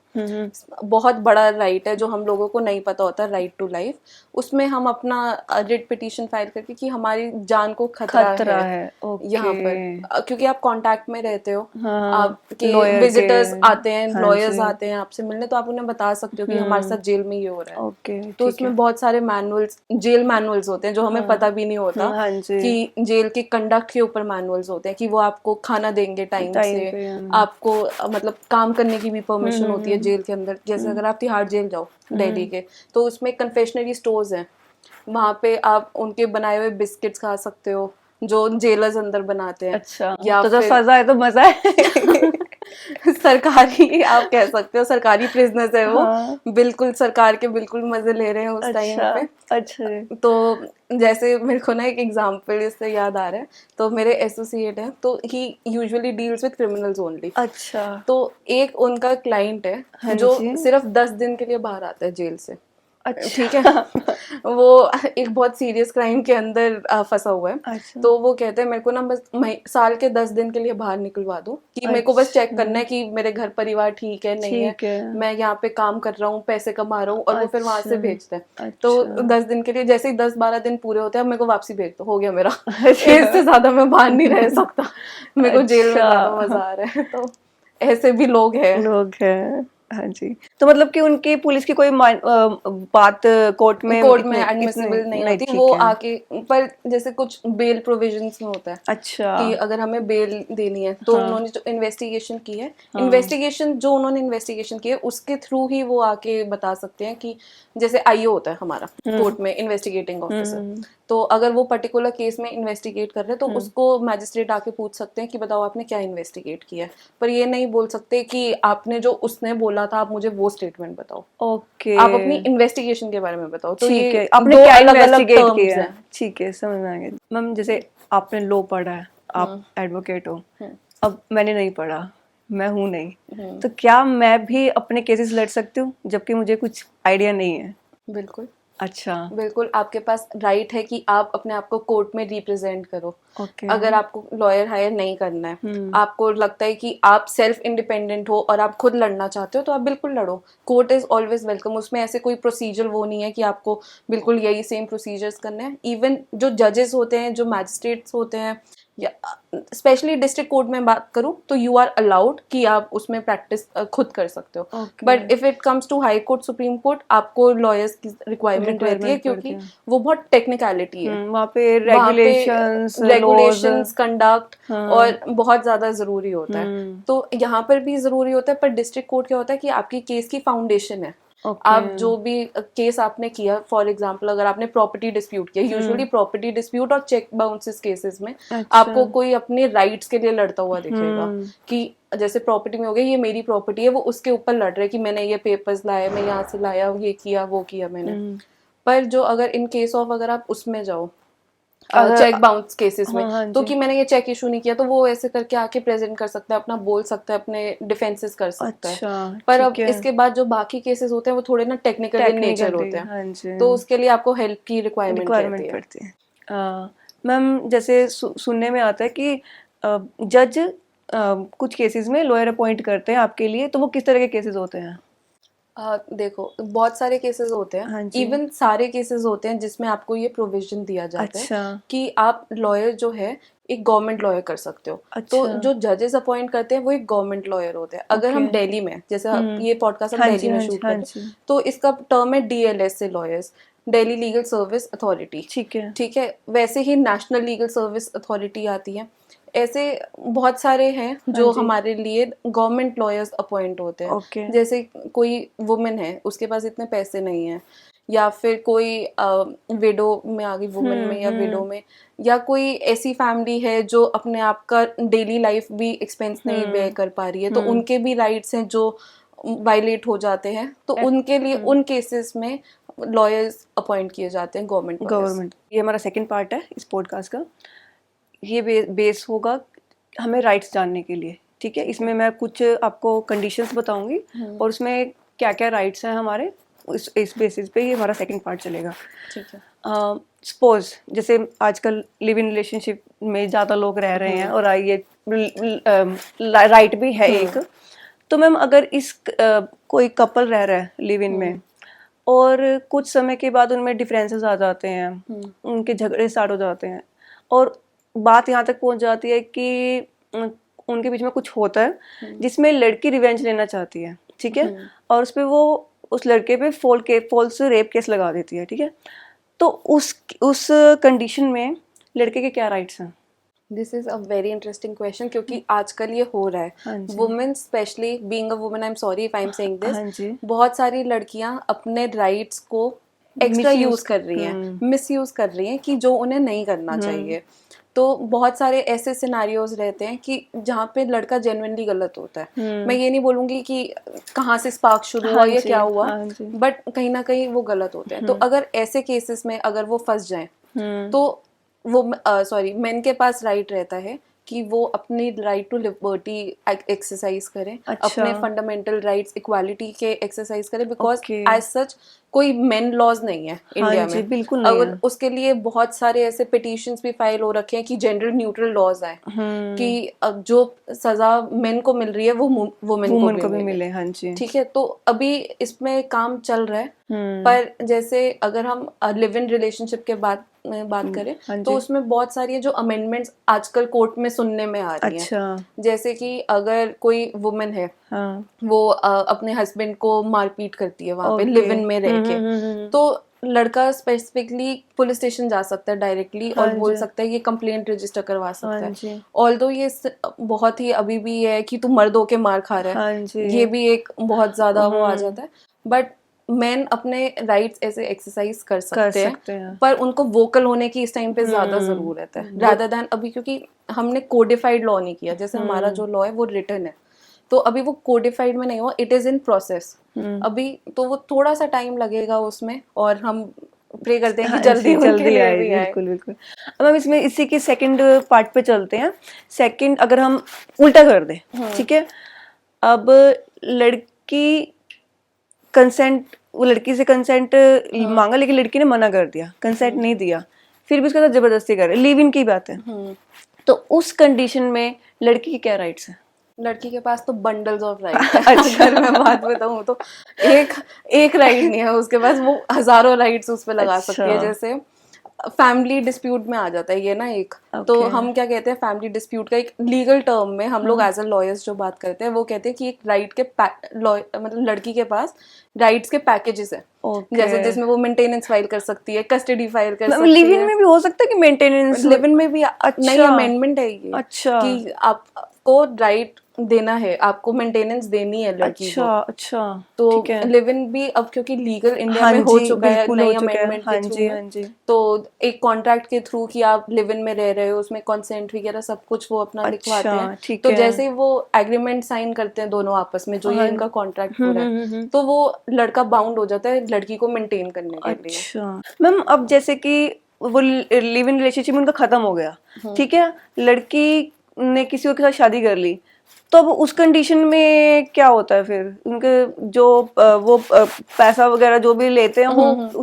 बहुत बड़ा राइट है जो हम लोगों को नहीं पता होता, राइट टू लाइफ, उसमें हम अपना रिट पिटीशन फाइल करके कि हमारी जान को खतरा है यहाँ पर, क्योंकि आप कांटेक्ट में रहते हो, आपके विजिटर्स आते हैं, लॉयर्स आते हैं आपसे मिलने, तो आप उन्हें बता सकते हो कि हमारे साथ जेल में ये हो रहा है। तो उसमें बहुत सारे मैनुअल्स, जेल मैनुअल्स होते हैं जो हमें पता भी नहीं होता कि जेल के कंडक्ट के ऊपर मैनुअल्स होते हैं कि वो आपको खाना देंगे टाइम से, आपको मतलब काम करने की भी परमिशन होती है जेल के अंदर। जैसे अगर आप तिहाड़ जेल जाओ दिल्ली के, तो उसमें कन्फेशनरी स्टोर्स हैं, वहाँ पे आप उनके बनाए हुए बिस्किट्स खा सकते हो जो जेलर्स अंदर बनाते हैं। अच्छा, या तो सजा है तो मजा है। सरकारी आप कह सकते हो, सरकारी प्रिजनर्स है वो, बिल्कुल सरकार के बिल्कुल मजे ले रहे हैं उस टाइम पे। अच्छा। तो जैसे मेरे को ना एक एग्जांपल इससे याद आ रहा है, तो मेरे एसोसिएट है तो he usually deals with criminals only. अच्छा। तो एक उनका क्लाइंट है जो सिर्फ 10 दिन के लिए बाहर आता है जेल से। अच्छा। ठीक है। वो एक बहुत सीरियस क्राइम के अंदर फंसा हुआ है। अच्छा। तो वो कहते हैं मेरे को ना बस साल के 10 दिन के लिए बाहर निकलवा दो कि अच्छा। मेरे को बस चेक करना है कि मेरे घर परिवार ठीक है नहीं है, मैं यहाँ पे काम कर रहा हूँ, पैसे कमा रहा हूँ, और वो फिर वहां से भेजते हैं। अच्छा। तो 10 दिन के लिए जैसे ही 10-12 दिन पूरे होते हैं मेरे को वापसी भेज दो, हो गया मेरा। इससे ज्यादा मैं बाहर नहीं रह सकता, मेरे को जेल में ज्यादा मजा आ रहा है। तो ऐसे भी लोग हैं। हाँ जी, तो मतलब कि उनकी पुलिस की कोई बात कोर्ट में एडमिसिबल नहीं होती, वो ठीक है। आके पर जैसे कुछ बेल प्रोविजंस में होता है अच्छा, कि अगर हमें बेल देनी है तो हाँ, उन्होंने जो इन्वेस्टिगेशन की है, हाँ, उन्होंने इन्वेस्टिगेशन की है उसके थ्रू ही वो आके बता सकते हैं कि जैसे आईओ होता है हमारा कोर्ट में इन्वेस्टिगेटिंग ऑफिसर, तो अगर वो पर्टिकुलर केस में इन्वेस्टिगेट कर रहे हैं तो उसको मैजिस्ट्रेट आके पूछ सकते हैं कि बताओ आपने क्या इन्वेस्टिगेट किया है, पर ये नहीं बोल सकते कि आपने जो उसने बोला था आप मुझे वो स्टेटमेंट बताओ, ओके, आप अपनी इन्वेस्टिगेशन के बारे में बताओ। तो ठीक ये है, आपने दो क्या अलग अलग इन्वेस्टिगेट टर्म्स किया हैं। है, ठीक है, समझ में आ गया मैम। जैसे आपने लॉ पढ़ा है, आप एडवोकेट हो, अब मैंने नहीं पढ़ा, मैं हूँ नहीं, तो क्या मैं भी अपने केसेस लड़ सकती हूँ जबकि मुझे कुछ आइडिया नहीं है? बिल्कुल, अच्छा, बिल्कुल आपके पास राइट है कि आप अपने आप को कोर्ट में रिप्रेजेंट करो। ओके, अगर आपको लॉयर हायर नहीं करना है, आपको लगता है कि आप सेल्फ इंडिपेंडेंट हो और आप खुद लड़ना चाहते हो, तो आप बिल्कुल लड़ो। कोर्ट इज ऑलवेज वेलकम, उसमें ऐसे कोई प्रोसीजर वो नहीं है कि आपको बिल्कुल यही सेम प्रोसीजर्स करने हैं। इवन जो जजेस होते हैं, जो मैजिस्ट्रेट्स होते हैं, या स्पेशली डिस्ट्रिक्ट कोर्ट में बात करूं तो यू आर अलाउड कि आप उसमें प्रैक्टिस खुद कर सकते हो, but if it comes to high court, supreme court, आपको लॉयर्स की रिक्वायरमेंट रहती है क्योंकि वो बहुत टेक्निकलिटी है, वहाँ पे रेगुलेशंस, कंडक्ट और बहुत ज़्यादा ज़रूरी होता है। तो यहाँ पर भी ज़रूरी होता है, पर डिस्ट्रिक्ट कोर्ट क्या होता है कि आपकी केस की फाउंडेशन है। आप जो भी केस आपने किया, फॉर एग्जांपल अगर आपने प्रॉपर्टी डिस्प्यूट किया, यूजुअली प्रॉपर्टी डिस्प्यूट और चेक बाउंसेस केसेस में आपको कोई अपने राइट्स के लिए लड़ता हुआ दिखेगा कि जैसे प्रॉपर्टी में हो गया, ये मेरी प्रॉपर्टी है, वो उसके ऊपर लड़ रहे कि मैंने ये पेपर्स लाए, मैं यहाँ से लाया, ये किया वो किया मैंने। पर जो अगर इन केस ऑफ अगर आप उसमें जाओ चेक बाउंस केसेस में, तो कि मैंने ये चेक इशू नहीं किया, तो वो ऐसे करके आके प्रेजेंट कर सकता है, अपना बोल सकता है, अपने डिफेंसेस कर सकता है। पर अब इसके बाद जो बाकी केसेस होते हैं वो थोड़े ना टेक्निकल इन नेचर होते हैं, तो उसके लिए आपको हेल्प की रिक्वायरमेंट रहती है। मैम जैसे सुनने में आता है कि जज कुछ केसेस में लॉयर अपॉइंट करते हैं आपके लिए, तो वो किस तरह के केसेस होते हैं? देखो बहुत सारे केसेस होते हैं, इवन सारे केसेस होते हैं जिसमें आपको ये प्रोविजन दिया जाता है कि आप लॉयर जो है एक गवर्नमेंट लॉयर कर सकते हो। तो जो जजेस अपॉइंट करते हैं वो एक गवर्नमेंट लॉयर होते हैं। अगर हम दिल्ली में, जैसे ये पॉडकास्ट हम दिल्ली में शूट करते हैं, तो इसका टर्म है DLS से lawyers, Delhi legal service authority, ठीक है। वैसे ही नेशनल लीगल सर्विस अथॉरिटी आती है। ऐसे बहुत सारे हैं जो हमारे लिए गवर्नमेंट लॉयर्स अपॉइंट होते हैं। जैसे कोई वुमेन है, उसके पास इतने पैसे नहीं है, या फिर कोई विडो में आ गई, वुमेन में या विडो में, या कोई ऐसी फैमिली है जो अपने आप का डेली लाइफ भी एक्सपेंस नहीं बेयर कर पा रही है, तो उनके भी राइट्स हैं जो वायलेट हो जाते हैं, तो उनके लिए उन केसेस में लॉयर्स अपॉइंट किए जाते हैं, गवर्नमेंट। ये हमारा सेकंड पार्ट है इस पॉडकास्ट का। ये बेस होगा हमें राइट्स जानने के लिए, ठीक है। इसमें मैं कुछ आपको कंडीशंस बताऊंगी और उसमें क्या क्या राइट्स हैं हमारे, इस बेसिस पे ये हमारा सेकंड पार्ट चलेगा, ठीक है। सपोज जैसे आजकल लिव इन रिलेशनशिप में ज़्यादा लोग रह रहे हैं और ये राइट भी है एक, तो मैम अगर कोई कपल रह रहा है लिव इन में और कुछ समय के बाद उनमें डिफरेंसेस आ जाते हैं, उनके झगड़े स्टार्ट हो जाते हैं और बात यहाँ तक पहुँच जाती है कि उनके बीच में कुछ होता है जिसमें लड़की रिवेंज लेना चाहती है, ठीक है, और उस पर वो उस लड़के पे फॉल्स रेप केस लगा देती है, ठीक है। तो उस कंडीशन में लड़के के क्या राइट्स हैं? This is a very interesting question, क्योंकि आजकल ये हो रहा है। Women specially, being a woman, I am sorry if I am saying this, बहुत सारी लड़कियां अपने राइट्स को एक्स्ट्रा यूज कर रही हैं, मिस यूज कर रही हैं, कि जो उन्हें नहीं करना चाहिए। तो बहुत सारे ऐसे सिनारियोज रहते हैं कि जहाँ पे लड़का जेन्युइनली गलत होता है। मैं ये नहीं बोलूंगी कि कहाँ से स्पार्क शुरू हुआ या क्या हुआ, बट कहीं ना कहीं वो गलत होते हैं। तो अगर ऐसे केसेस में अगर वो फंस जाएं, तो वो मेन के पास राइट रहता है कि वो अपनी राइट टू लिबर्टी एक्सरसाइज करें, अपने फंडामेंटल राइट्स इक्वालिटी के एक्सरसाइज करें, बिकॉज एज सच कोई मेन लॉज नहीं है इंडिया में, बिल्कुल नहीं और उसके लिए बहुत सारे ऐसे पिटीशंस भी फाइल हो रखे हैं कि जेंडर न्यूट्रल लॉज आए, कि जो सजा मेन को मिल रही है वो वुमेन को भी मिले। हाँ जी, ठीक है। तो अभी इसमें काम चल रहा है, पर जैसे अगर हम लिव इन रिलेशनशिप के बात करें, तो उसमें बहुत सारी जो अमेंडमेंट्स आजकल कोर्ट में सुनने में आ रही हैं। जैसे कि अगर कोई वुमेन है हाँ, वो अपने हस्बैंड को मारपीट करती है वहां पे लिव इन में रह के। तो लड़का स्पेसिफिकली पुलिस स्टेशन जा सकता है डायरेक्टली और बोल सकता है, ये कंप्लेंट रजिस्टर करवा सकता है। ऑल्दो ये बहुत ही अभी भी है कि तू मर्द होके मार खा रहा है, ये भी एक बहुत ज्यादा वो आ जाता है। बट मैन अपने राइट्स ऐसे एक्सरसाइज कर सकते हैं, पर उनको वोकल होने की इस टाइम पे ज्यादा जरूरत है रादर दैन अभी, क्योंकि हमने कोडिफाइड लॉ नहीं किया। जैसे हमारा जो लॉ है वो रिटन है, तो अभी वो कोडिफाइड में नहीं हुआ, इट इज इन प्रोसेस अभी, तो वो थोड़ा सा टाइम लगेगा उसमें, और हम प्रे करते हैं कि जल्दी आए। बिल्कुल बिल्कुल। अब हम इसमें इसी के सेकंड पार्ट पे चलते हैं। सेकंड अगर हम उल्टा कर दें, ठीक है, अब लड़की कंसेंट, वो लड़की से कंसेंट मांगा लेकिन लड़की ने मना कर दिया, कंसेंट नहीं दिया, फिर भी उसके साथ जबरदस्ती कर रहे, लिव इन की बात है, तो उस कंडीशन में लड़की के क्या राइट्स हैं? लड़की के पास तो बंडल्स ऑफ राइट है। अगर मैं बात बताऊं तो एक राइट नहीं है उसके पास, वो हजारों राइट्स उस पर लगा सकती है। जैसे फैमिली डिस्प्यूट में आ जाता है ये ना एक, तो हम क्या कहते हैं, फैमिली डिस्प्यूट का एक लीगल टर्म में हम लोग एज अ लॉयर्स जो बात करते हैं वो कहते हैं कि एक राइट के मतलब लड़की के पास राइट्स के पैकेजेस है। जैसे जिसमें वो मेंटेनेंस फाइल कर सकती है, कस्टडी फाइल कर सकती है। लिव इन में भी हो सकता है कि मेंटेनेंस, लिव इन में भी नई अमेंडमेंट है ये, कि आपको राइट देना है, आपको मेंटेनेंस देनी है लड़की को। अच्छा, तो लिव इन भी अब क्योंकि लीगल इंडिया में हो चुका है नई अमेंडमेंट के थ्रू, तो एक कॉन्ट्रैक्ट के थ्रू कि आप लिव इन में रह रहे हो, उसमें कंसेंट वगैरह सब कुछ वो अपना लिखवाते हैं। तो जैसे ही वो एग्रीमेंट साइन करते हैं दोनों आपस में, जो ये इनका कॉन्ट्रैक्ट पूरा है, तो वो लड़का बाउंड हो जाता है लड़की को मेंटेन करने के लिए। अच्छा मैम, अब जैसे कि वो लिव इन रिलेशनशिप उनका खत्म हो गया, ठीक है, लड़की ने किसी और के साथ शादी कर ली, तो अब उस कंडीशन में क्या होता है फिर? उनके जो वो पैसा वगैरह जो भी लेते हैं वो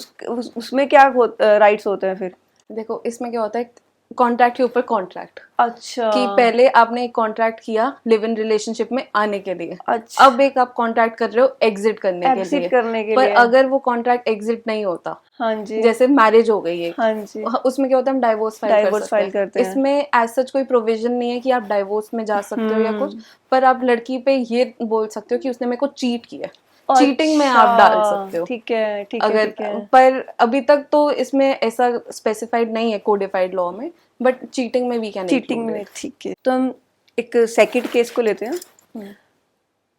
उसमें क्या राइट्स होते हैं फिर? देखो इसमें क्या होता है, कॉन्ट्रैक्ट के ऊपर कॉन्ट्रैक्ट। अच्छा, कि पहले आपने एक कॉन्ट्रैक्ट किया लिव इन रिलेशनशिप में आने के लिए, अच्छा, अब एक आप कॉन्ट्रैक्ट कर रहे हो एग्जिट करने के लिए। पर अगर वो कॉन्ट्रैक्ट एग्जिट नहीं होता, हाँ जी, जैसे मैरिज हो गई है, हाँ जी, उसमें क्या होता है, हम डाइवोर्स फाइल करते हैं। इसमें एज सच कोई प्रोविजन नहीं है कि आप डाइवोर्स में जा सकते हो या कुछ, पर आप लड़की पे ये बोल सकते हो कि उसने मेरे को चीट किया, चीटिंग में आप डाल सकते हो। ठीक है, ठीक अगर ठीक है। पर अभी तक तो इसमें ऐसा स्पेसिफाइड नहीं है कोडिफाइड लॉ में, बट चीटिंग में वी कैन इंक्लूड। चीटिंग में ठीक है। तो हम एक सेकंड केस को लेते हैं।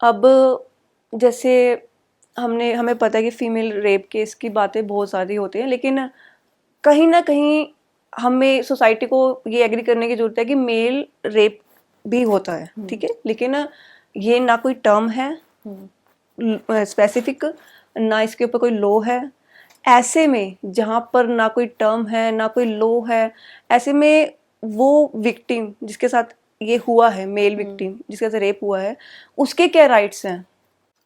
अब जैसे हमें पता है कि फीमेल रेप केस की बातें बहुत सारी होती हैं, लेकिन कहीं ना कहीं हमें सोसाइटी को ये एग्री करने की जरूरत है कि मेल रेप भी होता है, ठीक है, लेकिन ये ना कोई टर्म है स्पेसिफिक, ना इसके ऊपर कोई लॉ है। ऐसे में जहाँ पर ना कोई टर्म है ना कोई लॉ है, ऐसे में वो विक्टिम जिसके साथ ये हुआ है, मेल विक्टिम जिसके साथ रेप हुआ है, उसके क्या राइट्स हैं?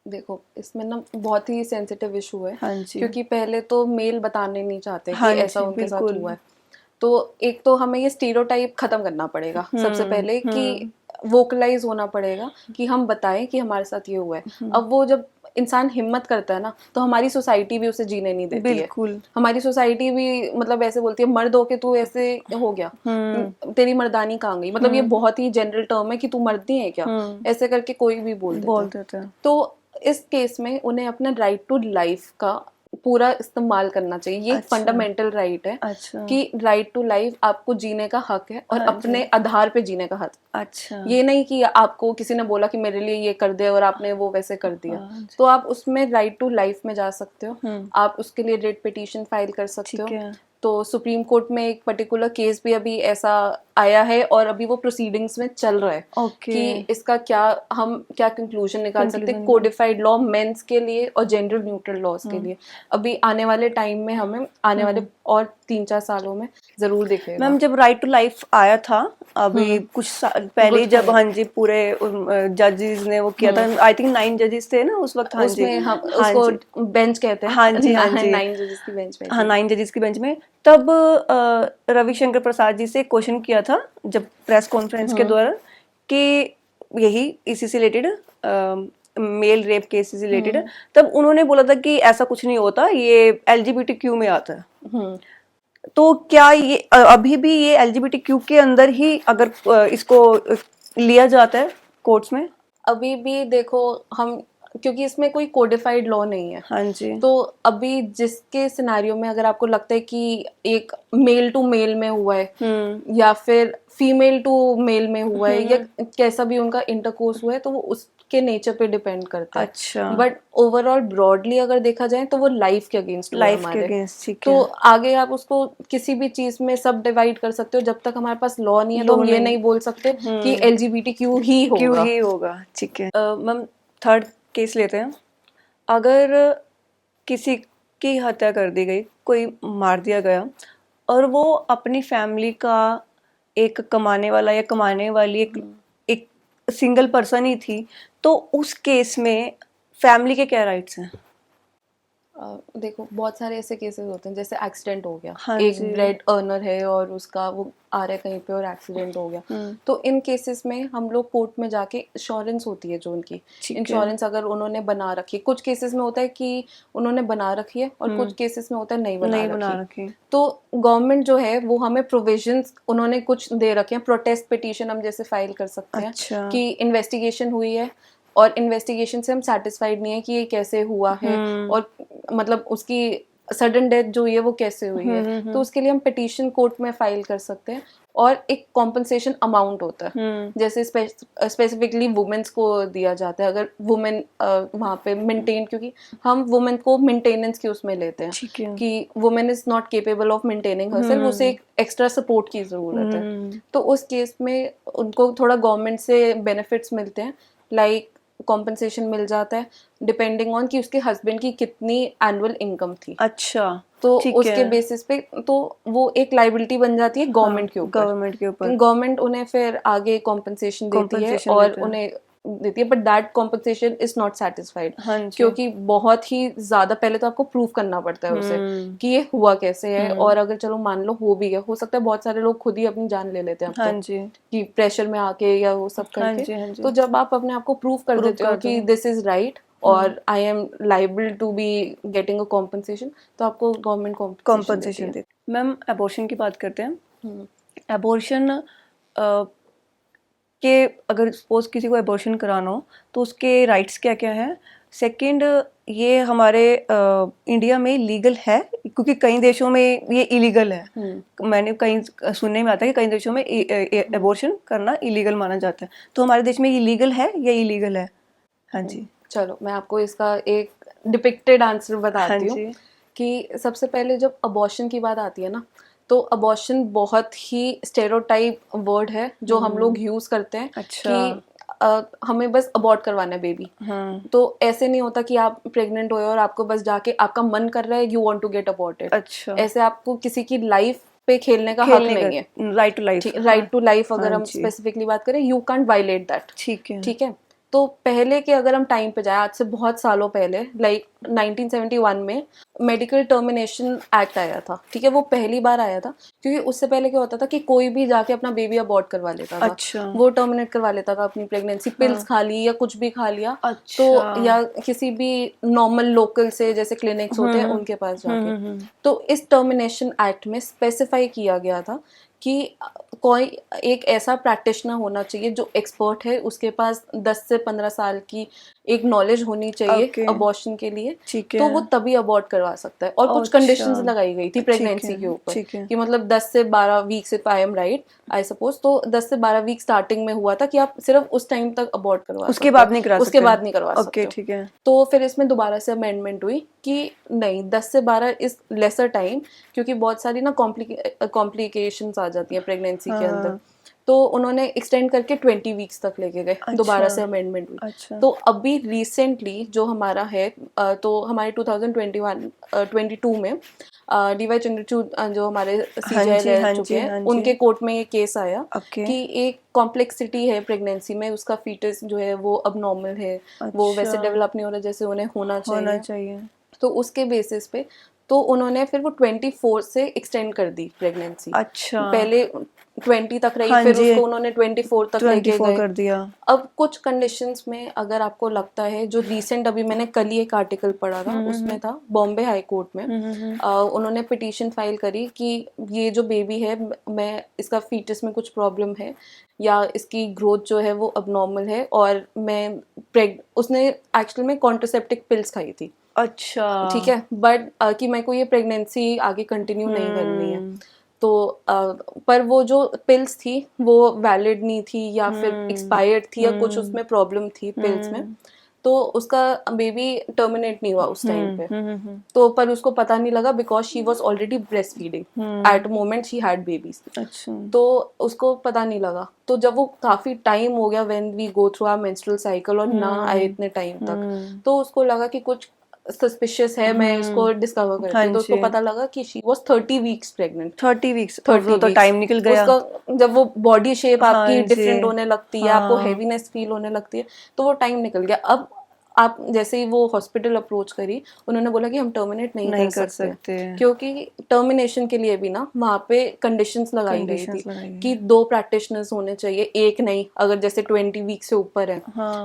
देखो इसमें ना बहुत ही सेंसिटिव इशू है। हाँ जी, क्योंकि पहले तो मेल बताने नहीं चाहते हाँ कि ऐसा उनके साथ हुआ है। तो एक तो हमें ये स्टीरियोटाइप खत्म करना पड़ेगा सबसे पहले, कि वोकलाइज होना पड़ेगा कि हम बताएं कि हमारे साथ ये हुआ है। अब वो जब इंसान हिम्मत करता है ना, तो हमारी सोसाइटी भी उसे जीने नहीं देती है। हमारी सोसाइटी भी मतलब ऐसे बोलती है, मर्द होके तू ऐसे हो गया, तेरी मर्दानी कहाँ गई। मतलब ये बहुत ही जनरल टर्म है कि तू मर्द नहीं है क्या, ऐसे करके कोई भी बोल देता है। तो इस केस में उन्हें अपना राइट टू लाइफ का पूरा इस्तेमाल करना चाहिए। ये फंडामेंटल राइट है कि राइट टू लाइफ, आपको जीने का हक है और अपने आधार पे जीने का हक। अच्छा, ये नहीं कि आपको किसी ने बोला कि मेरे लिए ये कर दे और आपने वो वैसे कर दिया। तो आप उसमें राइट टू लाइफ में जा सकते हो, आप उसके लिए रिट पिटीशन फाइल कर सकते हो। तो सुप्रीम कोर्ट में एक पर्टिकुलर केस भी अभी ऐसा आया है और अभी वो प्रोसीडिंग्स में चल रहा है कि इसका हम क्या कंक्लूजन निकाल सकते हैं कोडिफाइड लॉ मेंस के लिए और जेंडर न्यूट्रल लॉज के लिए। अभी आने वाले टाइम में हमें आने वाले और 3-4 सालों में जरूर दिखेगा। मैम जब राइट टू लाइफ आया था अभी कुछ साल पहले, जब हाँ जी पूरे जजेस ने वो किया था, आई थिंक 9 जजेस थे ना उस वक्त। हाँ जी, हम उसको बेंच कहते हैं। हाँ जी, हाँ जी, 9 जजेस की बेंच में। हाँ, 9 जजेस की बेंच में। तब रविशंकर प्रसाद जी से क्वेश्चन किया था जब प्रेस कॉन्फ्रेंस के दौरान कि यही इसी से रिलेटेड मेल रेप केस से रिलेटेड, तब उन्होंने बोला था कि ऐसा कुछ नहीं होता, ये LGBTQ में आता है। तो क्या ये अभी भी ये LGBTQ के अंदर ही अगर इसको लिया जाता है कोर्ट्स में? अभी भी देखो हम, क्योंकि इसमें कोई कोडिफाइड लॉ नहीं है। हाँ जी। तो अभी जिसके सिनेरियो में अगर आपको लगता है कि एक मेल टू मेल में हुआ है या फिर फीमेल टू मेल में हुआ है या कैसा भी उनका इंटरकोर्स हुआ है, तो वो उसके नेचर पे डिपेंड करता है। अच्छा। बट ओवरऑल ब्रॉडली अगर देखा जाए तो वो लाइफ के अगेंस्ट हुआ है हमारे। तो आगे आप उसको किसी भी चीज में सब डिवाइड कर सकते हो, जब तक हमारे पास लॉ नहीं है तो हम ये नहीं बोल सकते कि LGBTQ ही होगा। ठीक है। मैम थर्ड केस लेते हैं। अगर किसी की हत्या कर दी गई, कोई मार दिया गया, और वो अपनी फैमिली का एक कमाने वाला या कमाने वाली एक सिंगल पर्सन ही थी, तो उस केस में फैमिली के क्या राइट्स हैं? देखो बहुत सारे ऐसे केसेस होते हैं, जैसे एक्सीडेंट हो गया, हाँ एक जी। ब्रेड अर्नर है और उसका वो आ रहा है कहीं पे और एक्सीडेंट हो गया, तो इन केसेस में हम लोग कोर्ट में जाके इंश्योरेंस होती है जो उनकी इंश्योरेंस अगर उन्होंने बना रखी है, कुछ केसेस में होता है कि उन्होंने बना रखी है और कुछ केसेस में होता है नहीं बना रखी। तो गवर्नमेंट जो है वो हमें प्रोविजंस उन्होंने कुछ दे रखे हैं। प्रोटेस्ट पिटीशन हम जैसे फाइल कर सकते हैं कि इन्वेस्टिगेशन हुई है और इन्वेस्टिगेशन से हम सेटिस्फाइड नहीं है कि ये कैसे हुआ है और मतलब उसकी सडन डेथ जो हुई है वो कैसे हुई है, तो उसके लिए हम पिटीशन कोर्ट में फाइल कर सकते हैं और एक कॉम्पनसेशन अमाउंट होता है जैसे स्पेसिफिकली वुमेन्स को दिया जाता है। अगर वुमेन वहाँ पे मेंटेन, क्योंकि हम वुमेन को मेंटेनेंस की उसमें लेते हैं कि women is not capable of maintaining herself, उसे एक एक्स्ट्रा सपोर्ट की जरूरत है। तो उस केस में उनको थोड़ा गवर्नमेंट से बेनिफिट्स मिलते हैं, लाइक कॉम्पनसेशन मिल जाता है डिपेंडिंग ऑन कि उसके हस्बैंड की कितनी एनुअल इनकम थी। अच्छा। तो उसके बेसिस पे तो वो एक लाइबिलिटी बन जाती है गवर्नमेंट के ऊपर। गवर्नमेंट उन्हें फिर आगे कॉम्पनसेशन देती है और उन्हें देती है, but that compensation is not satisfied, क्योंकि बहुत ही ज्यादा पहले तो आपको प्रूव करना पड़ता है उसे कि ये हुआ कैसे है। और अगर चलो मान लो हो भी गया, हो सकता है बहुत सारे लोग खुद ही अपनी जान ले लेते हैं अब तो, कि प्रेशर में आके या वो सब करके। तो जब आप अपने आप को प्रूव कर देते हो कि दिस इज राइट और I am liable to be getting a compensation, तो आपको गवर्नमेंट कॉम्पनसेशन देती है। मैम एबॉर्शन की बात करते हैं। एबॉर्शन कि अगर सपोज किसी को एबॉर्शन कराना हो तो उसके राइट्स क्या क्या हैं? सेकंड, ये हमारे इंडिया में लीगल है, क्योंकि कई देशों में ये इलीगल है। मैंने कहीं सुनने में आता है कि कई देशों में एबॉर्शन करना इलीगल माना जाता है, तो हमारे देश में ये लीगल है या इलीगल है? हाँ जी। चलो मैं आपको इसका एक डिपिक्टेड आंसर बताती हूँ कि सबसे पहले जब अबॉर्शन की बात आती है ना, तो अबॉर्शन बहुत ही स्टेरियोटाइप वर्ड है जो हम लोग यूज करते हैं कि हमें बस अबॉर्ट करवाना है बेबी। तो ऐसे नहीं होता कि आप प्रेग्नेंट हो और आपको बस जाके आपका मन कर रहा है you want to get aborted. ऐसे आपको किसी की लाइफ पे खेलने का हक नहीं है। Right to life, right to life अगर हम स्पेसिफिकली बात करें, यू कांट वायलेट दैट। ठीक है। तो पहले के अगर हम टाइम पे जाए, आज से बहुत सालों पहले, लाइक 1971 में मेडिकल टर्मिनेशन एक्ट आया था। ठीक है, वो पहली बार आया था क्योंकि उससे पहले क्या होता था कि कोई भी जाके अपना बेबी अबॉर्ट करवा लेता था। वो टर्मिनेट करवा लेता था अपनी प्रेगनेंसी, पिल्स खा ली या कुछ भी खा लिया। तो या किसी भी नॉर्मल लोकल से जैसे क्लिनिक्स होते हैं उनके पास जाके। तो इस टर्मिनेशन एक्ट में स्पेसिफाई किया गया था कि कोई एक ऐसा प्रैक्टिशनर होना चाहिए जो एक्सपर्ट है, उसके पास 10 से 15 साल की एक नॉलेज होनी चाहिए अबॉर्शन के लिए, तो वो तभी अबॉर्ट करवा सकता है। और कुछ कंडीशंस लगाई गई थी प्रेगनेंसी के ऊपर कि मतलब 10 से 12 वीक से, I am right I suppose, तो 10 से 12 वीक स्टार्टिंग में हुआ था कि आप सिर्फ उस टाइम तक अबॉर्ट करवा उसके बाद नहीं करा सकते। उसके बाद नहीं करवा सकते। ठीक है। तो फिर इसमें दोबारा से अमेंडमेंट हुई कि नहीं, 10 से 12 इज लेसर टाइम, क्योंकि बहुत सारी ना कॉम्प्लिकेशंस आ जाती है प्रेगनेंसी के अंदर। तो उन्होंने एक्सटेंड करके 20 वीक्स तक लेके गए। दोबारा से अमेंडमेंट हुई। तो अभी रिसेंटली जो हमारा है, तो हमारे 2022 में DY चंद्रचूड़ जो हमारे CJI रह चुके हैं, उनके कोर्ट में ये केस आया कि एक कॉम्प्लेक्सिटी है प्रेगनेंसी में, उसका फीटस जो है वो अब नॉर्मल है, वो वैसे डेवलप नहीं हो रहा जैसे उन्हें होना चाहिए। तो उसके बेसिस पे तो उन्होंने फिर वो 24 से एक्सटेंड कर दी प्रेगनेंसी। अच्छा, पहले 20 तक रही, हाँ फिर जी, उसको उन्होंने 24 तक लेके 24 गए। कर दिया। अब कुछ कंडीशंस में अगर आपको लगता है, जो रिसेंट अभी मैंने कल ही एक आर्टिकल पढ़ा था, उसमें था बॉम्बे हाई कोर्ट में उन्होंने पिटीशन फाइल करी कि ये जो बेबी है, मैं इसका फीटस में कुछ प्रॉब्लम है या इसकी ग्रोथ जो है वो अबनॉर्मल है, और मैं उसने एक्चुअली में कॉन्ट्रासेप्टिव पिल्स खाई थी। अच्छा, ठीक है, बट कि मेरे को ये प्रेगनेंसी आगे कंटिन्यू नहीं करनी है, तो पर वो जो पिल्स थी वो वैलिड नहीं थी या फिर एक्सपायर्ड थी या कुछ उसमें प्रॉब्लम थी पिल्स में, तो उसका बेबी टर्मिनेट नहीं हुआ उस टाइम पे। तो पर उसको पता नहीं लगा because she was already breast feeding at moment she had babies. अच्छा, तो उसको पता नहीं लगा। तो जब वो काफी टाइम हो गया, when we go through our menstrual cycle, और ना आए इतने टाइम तक, तो उसको लगा कि कुछ सस्पिशियस है, मैं इसको डिस्कवर करती हूँ। तो उसको पता लगा कि she was 30 weeks pregnant. 30 weeks, 30 तो टाइम निकल गया उसका। जब वो बॉडी शेप आपकी हाँ डिफरेंट जी, होने लगती है, आपको हैवीनेस फील होने लगती है, तो वो टाइम निकल गया। अब आप जैसे ही वो हॉस्पिटल अप्रोच करी, उन्होंने बोला कि हम टर्मिनेट नहीं कर सकते, क्योंकि टर्मिनेशन के लिए भी ना वहाँ पे कंडीशंस लगाई गई थी कि 2 प्रैक्टिशनर्स होने चाहिए, एक नहीं। अगर जैसे 20 वीक से ऊपर है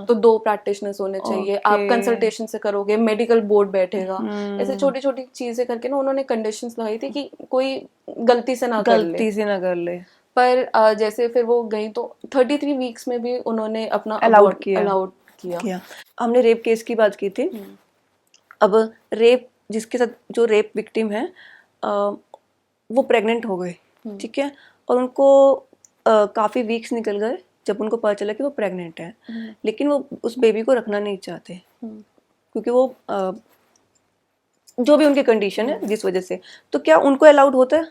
तो 2 प्रैक्टिशनर्स होने चाहिए। आप कंसल्टेशन से करोगे, मेडिकल बोर्ड बैठेगा, ऐसे छोटी छोटी चीजें करके ना उन्होंने कंडीशंस लगाई थी कि कोई गलती से ना कर ले। पर जैसे फिर वो गई तो 33 वीक्स में भी उन्होंने अपना अलाउड किया। हमने रेप केस की बात की थी। अब रेप, जिसके साथ जो रेप विक्टिम है, वो प्रेग्नेंट हो गए, ठीक है, और उनको काफ़ी वीक्स निकल गए जब उनको पता चला कि वो प्रेग्नेंट है, लेकिन वो उस बेबी को रखना नहीं चाहते क्योंकि वो जो भी उनकी कंडीशन है जिस वजह से। तो क्या उनको अलाउड होता है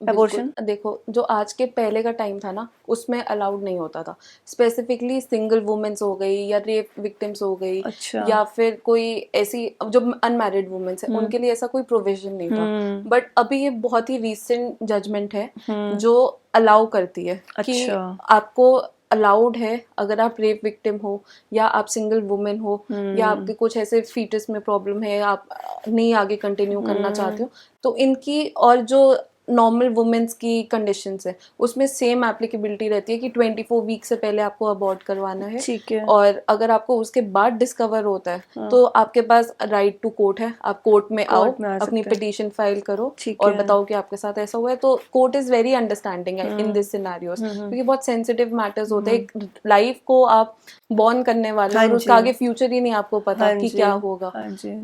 बिल्कुल। देखो, जो आज के पहले का टाइम था ना, उसमें अलाउड नहीं होता था। स्पेसिफिकली सिंगल वुमेन्स हो गई या रेप विक्टिम्स हो गई, अच्छा, या फिर कोई ऐसी जो अनमैरिड वुमेन्स है, उनके लिए ऐसा कोई प्रोविजन नहीं था। बट अभी ये बहुत ही रीसेंट जजमेंट है जो अलाउ करती है कि आपको अलाउड है, अगर आप रेप विक्टिम हो या आप सिंगल वुमेन हो या आपके कुछ ऐसे फीटस में प्रॉब्लम है, आप नहीं आगे कंटिन्यू करना चाहते हो, तो इनकी और जो नॉर्मल वुमेन्स की कंडीशंस है उसमें सेम एप्लीकेबिलिटी रहती है कि 24 वीक से पहले आपको अबॉर्ट करवाना है, और अगर आपको उसके बाद डिस्कवर होता है तो आपके पास राइट टू कोर्ट है। आप कोर्ट में आओ, अपनी पिटीशन फाइल करो और बताओ कि आपके साथ ऐसा हुआ है। तो court is very understanding in this scenarios, क्योंकि बहुत सेंसिटिव मैटर्स होते हैं। एक लाइफ को आप बॉर्न करने वाले और उसका आगे फ्यूचर ही नहीं आपको पता कि क्या होगा।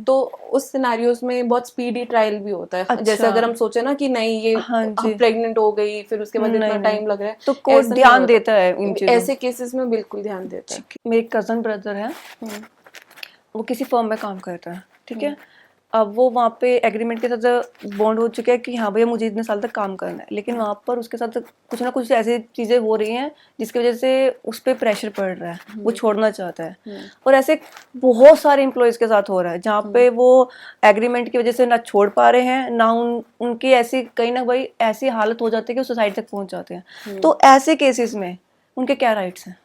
तो उस सिनेरियोस में बहुत स्पीडी ट्रायल भी होता है। जैसे अगर हम सोचे ना कि नहीं ये प्रेग्नेंट हो गई, फिर उसके बाद इतना टाइम लग रहा है, तो कोर्ट ध्यान देता है इन चीजों। ऐसे केसेस में बिल्कुल ध्यान देता है। मेरे कजन ब्रदर है, वो किसी फर्म में काम करता है, ठीक है। अब वो वहाँ पे एग्रीमेंट के साथ बॉन्ड हो चुका है कि हाँ भैया मुझे इतने साल तक काम करना है, लेकिन वहाँ पर उसके साथ कुछ ना कुछ ऐसी चीज़ें हो रही हैं जिसकी वजह से उस पर प्रेशर पड़ रहा है, वो छोड़ना चाहता है। और ऐसे बहुत सारे एम्प्लॉयज़ के साथ हो रहा है जहाँ पे वो एग्रीमेंट की वजह से ना छोड़ पा रहे हैं, ना उनकी ऐसी कहीं ना भाई ऐसी हालत हो जाती है कि वो सुसाइड तक पहुँच जाते हैं। तो ऐसे केसेस में उनके क्या राइट्स हैं?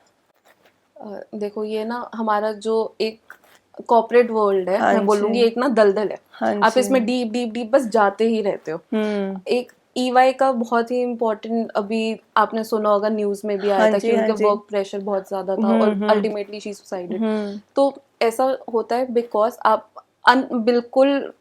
देखो, ये ना हमारा जो एक कॉर्पोरेट वर्ल्ड है, मैं बोलूंगी एक ना दलदल है। आप इसमें डीप डीप डीप बस जाते ही रहते हो। एक EY का बहुत ही इम्पोर्टेंट, अभी आपने सुना होगा, न्यूज में भी आया था कि उनका वर्क प्रेशर बहुत ज्यादा था और अल्टीमेटली शी सुसाइडेड। तो ऐसा होता है बिकॉज आप बिल्कुल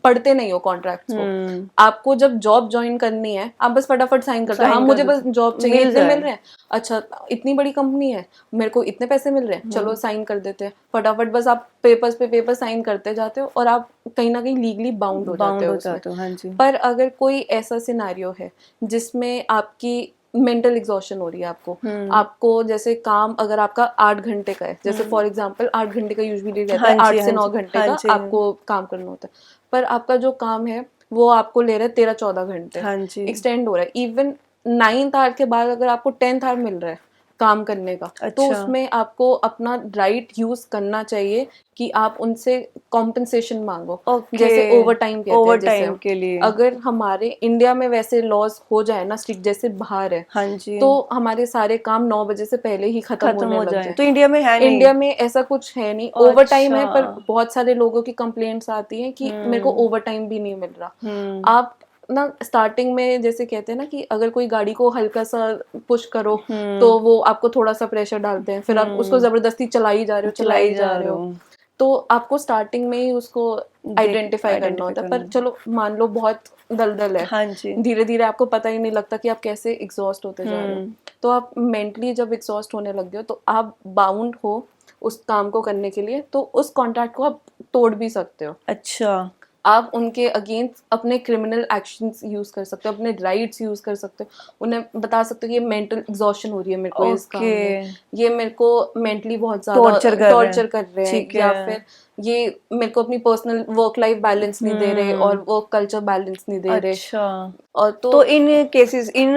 पढ़ते नहीं हो कॉन्ट्रैक्ट्स को। आपको जब जॉब ज्वाइन करनी है, आप बस फटाफट साइन करते हो। हाँ, मुझे बस जॉब चाहिए, इतने मिल रहे हैं, अच्छा इतनी बड़ी कंपनी है, मेरे को इतने पैसे मिल रहे हैं, चलो साइन कर देते हैं फटाफट। बस आप पेपर्स पे पेपर साइन करते जाते हो और आप कहीं ना कहीं लीगली बाउंड हो जाते हो उसमें। पर अगर कोई ऐसा सिनेरियो है जिसमें आपकी मेंटल एग्जॉशन हो रही है, आपको जैसे काम अगर आपका 8 घंटे का है, जैसे फॉर एग्जांपल 8 घंटे का यूजुअली रहता है, 8 से 9 घंटे का आपको काम करना होता है, पर आपका जो काम है वो आपको ले रहा है 13-14 घंटे, एक्सटेंड हो रहा है। इवन 9th आवर के बाद अगर आपको 10th आवर मिल रहा है काम करने का। तो उसमें आपको अपना राइट यूज करना चाहिए कि आप उनसे कॉम्पेंसेशन मांगो। जैसे ओवर टाइम कहते हैं जैसे के लिए। अगर हमारे इंडिया में वैसे लॉज हो जाए ना स्ट्रिक्ट जैसे बाहर है, हाँ जी, तो हमारे सारे काम 9 बजे से पहले ही खत्म होने लग जाए। तो इंडिया में है नहीं? इंडिया में ऐसा कुछ है नहीं। ओवर टाइम है, पर बहुत सारे लोगों की कंप्लेंट्स आती हैं कि मेरे को ओवर टाइम भी नहीं मिल रहा। आप ना स्टार्टिंग में जैसे कहते हैं ना कि अगर कोई गाड़ी को हल्का सा पुश करो तो वो आपको थोड़ा सा प्रेशर डालते हैं, फिर आप उसको जबरदस्ती चलाई जा रहे हो। तो आपको स्टार्टिंग में ही उसको आइडेंटिफाई करना होता है। पर चलो मान लो बहुत दलदल है, हाँ जी, धीरे धीरे आपको पता ही नहीं लगता कि आप कैसे एग्जॉस्ट होते जा रहे हो। तो आप मेंटली जब एग्जॉस्ट होने लग गए हो तो आप बाउंड हो उस काम को करने के लिए, तो उस कॉन्ट्रैक्ट को आप तोड़ भी सकते हो। अच्छा, आप उनके अगेंस्ट अपने क्रिमिनल एक्शंस यूज कर सकते हो, अपने राइट्स यूज कर सकते हो। उन्हें बता सकते हो कि ये मेंटल एग्जॉशन हो रही है मेरे को इस काम में, ये मेरे को मेंटली बहुत ज्यादा टॉर्चर कर रहे हैं, या फिर ये मेरे को अपनी पर्सनल वर्क लाइफ बैलेंस नहीं दे रहे और वर्क कल्चर बैलेंस नहीं दे रहे। अच्छा, और तो इन केसेस, इन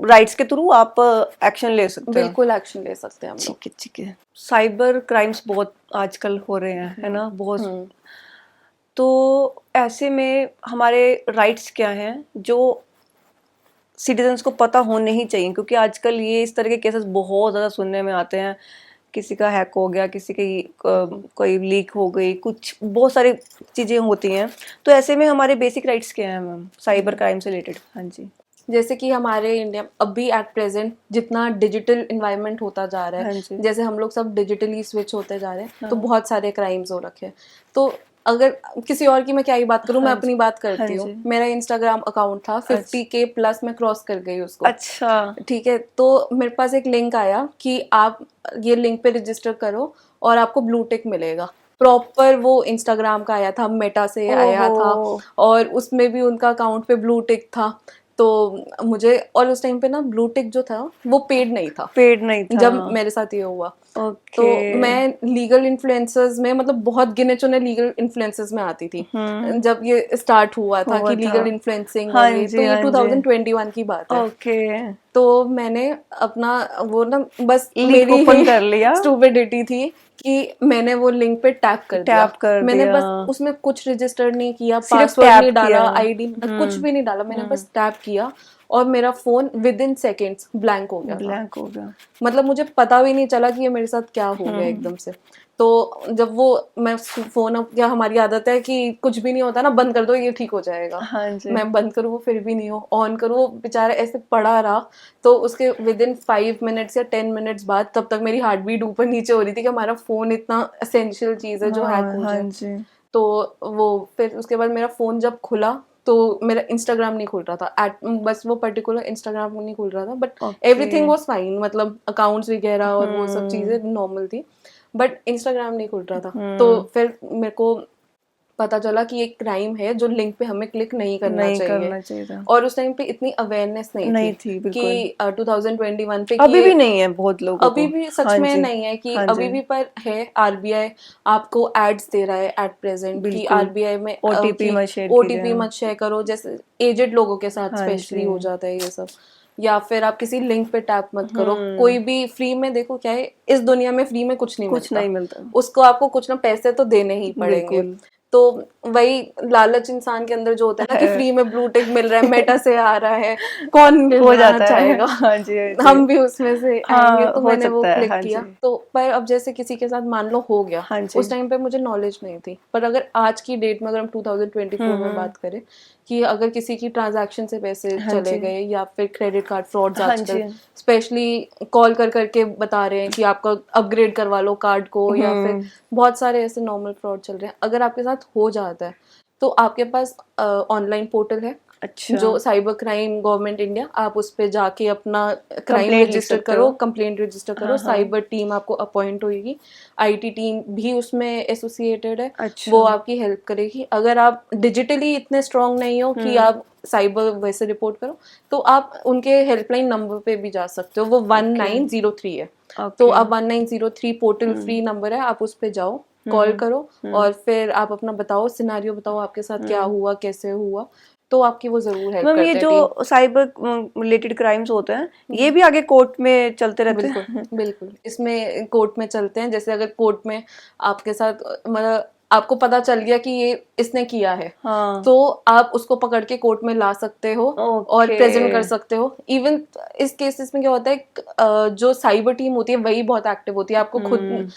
राइट्स के थ्रू आप एक्शन ले सकते हो? बिल्कुल एक्शन ले सकते हैं हम लोग। ठीक है। साइबर क्राइम्स बहुत आजकल हो रहे हैं, है ना, बहुत। तो ऐसे में हमारे राइट्स क्या हैं जो सिटीजन्स को पता होने ही चाहिए? क्योंकि आजकल ये इस तरह के केसेस बहुत ज़्यादा सुनने में आते हैं। किसी का हैक हो गया, किसी की कोई लीक हो गई, कुछ बहुत सारी चीज़ें होती हैं। तो ऐसे में हमारे बेसिक राइट्स क्या हैं मैम साइबर क्राइम से रिलेटेड? हाँ जी, जैसे कि हमारे इंडिया अभी एट प्रेजेंट जितना डिजिटल इन्वायरमेंट होता जा रहा है, जैसे हम लोग सब डिजिटली स्विच होते जा रहे हैं, तो बहुत सारे क्राइम्स हो रखे हैं। तो अगर किसी और की मैं क्या ही बात करूं, मैं अपनी बात करती हूँ। मेरा इंस्टाग्राम अकाउंट था, 50K प्लस मैं क्रॉस कर गई उसको। अच्छा, ठीक है, तो मेरे पास एक लिंक आया कि आप ये लिंक पे रजिस्टर करो और आपको ब्लू टिक मिलेगा। प्रॉपर वो इंस्टाग्राम का आया था, मेटा से आया था, और उसमें भी उनका अकाउंट पे ब्लू टिक था। तो मुझे, और उस टाइम पे ना ब्लू टिक जो था वो पेड नहीं था जब मेरे साथ ये हुआ। तो मैं लीगल इन्फ्लुएंसर्स में, मतलब बहुत गिने चुने लीगल इन्फ्लुएंसर्स में आती थी जब ये स्टार्ट हुआ था कि लीगल इन्फ्लुएंसिंग। तो ये 2021 की बात है। तो मैंने अपना वो ना बस मेरी ओपन कर लिया, स्टूपिडिटी थी कि मैंने वो लिंक पे टैप कर दिया। मैंने बस उसमें कुछ रजिस्टर नहीं किया, पासवर्ड नहीं डाला, आईडी कुछ भी नहीं डाला, मैंने बस टैप किया और मेरा phone with in seconds blank हो गया। मतलब मुझे पता भी नहीं चला कि ये मेरे साथ क्या हो गया एकदम से। तो जब वो मैं फोन, क्या हमारी आदत है कि कुछ भी नहीं होता ना, बंद कर दो ये ठीक हो जाएगा। मैं बंद करूँ वो फिर भी नहीं हो, ऑन करूँ वो बेचारा ऐसे पड़ा रहा। तो उसके विद इन 5 मिनट्स या 10 मिनट्स बाद, तब तक मेरी हार्ट बीट ऊपर नीचे हो रही थी कि हमारा फोन इतना एसेंशियल चीज है जो हैक हो जाए। तो वो फिर उसके बाद मेरा फोन जब खुला तो मेरा इंस्टाग्राम नहीं खुल रहा था, बस वो पर्टिकुलर इंस्टाग्राम नहीं खुल रहा था, बट एवरीथिंग वाज फाइन, मतलब अकाउंट्स वगैरह और वो सब चीजें नॉर्मल थी, बट इंस्टाग्राम नहीं खुल रहा था। तो फिर मेरे को पता चला कि एक क्राइम है जो लिंक पे हमें क्लिक नहीं करना चाहिए। और उस टाइम पे इतनी अवेयरनेस नहीं थी कि 2021 पे अभी भी नहीं है, बहुत लोगों अभी भी सच में नहीं है कि अभी भी पर है। आरबीआई आपको एड्स दे रहा है एट प्रेजेंट कि आरबीआई में ओटीपी मत शेयर करो, जैसे एजेड लोगों के साथ स्पेशली हो जाता है ये सब। या फिर आप किसी लिंक पे टैप मत करो। कोई भी फ्री में, देखो क्या है इस दुनिया में, फ्री में कुछ नहीं मिलता। उसको आपको कुछ ना पैसे तो देने ही पड़ेंगे। तो वही लालच इंसान के अंदर जो होता है ना कि फ्री में ब्लू टिक मिल रहा है, मेटा से आ रहा है, कौन हो जाता चाहेगा। हम भी उसमें से आएंगे। तो मैंने वो क्लिक किया। तो पर अब जैसे किसी के साथ मान लो हो गया, उस टाइम पे मुझे नॉलेज नहीं थी, पर अगर आज की डेट में, अगर हम 2024 में बात करें कि अगर किसी की ट्रांजैक्शन से पैसे चले गए, या फिर क्रेडिट कार्ड फ्रॉड्स आजकल स्पेशली कॉल कर करके बता रहे हैं कि आपका अपग्रेड करवा लो कार्ड को, या फिर बहुत सारे ऐसे नॉर्मल फ्रॉड चल रहे हैं। अगर आपके साथ हो जाता है तो आपके पास ऑनलाइन पोर्टल है, जो साइबर क्राइम गवर्नमेंट इंडिया, आप उस पे जाके अपना क्राइम रजिस्टर करो, कंप्लेंट रजिस्टर करो। साइबर टीम आपको अपॉइंट होगी, आईटी टीम भी उसमें एसोसिएटेड है। वो आपकी हेल्प करेगी। अगर आप डिजिटली इतने स्ट्रांग नहीं हो कि आप साइबर वैसे रिपोर्ट करो, तो आप उनके हेल्पलाइन नंबर पे भी जा सकते हो। वो 1903 है। तो आप 1903 पोर्टल फ्री नंबर है, आप उस पे जाओ, कॉल करो और फिर आप अपना बताओ, सिनेरियो बताओ आपके साथ क्या हुआ, कैसे हुआ। तो आपकी वो जरूर हेल्प मैम करते ये हैं जो साइबर रिलेटेड क्राइम्स होते हैं ये भी आगे कोर्ट में चलते रहते हैं? बिल्कुल बिल्कुल, इसमें कोर्ट में चलते हैं। जैसे अगर कोर्ट में आपके साथ मतलब आपको पता चल गया कि ये इसने किया है, हाँ। तो आप उसको पकड़ के कोर्ट में ला सकते हो और प्रेजेंट कर सकते हो। इवन इस केसेस में क्या होता है, जो साइबर टीम होती है वही बहुत एक्टिव होती है, आपको खुद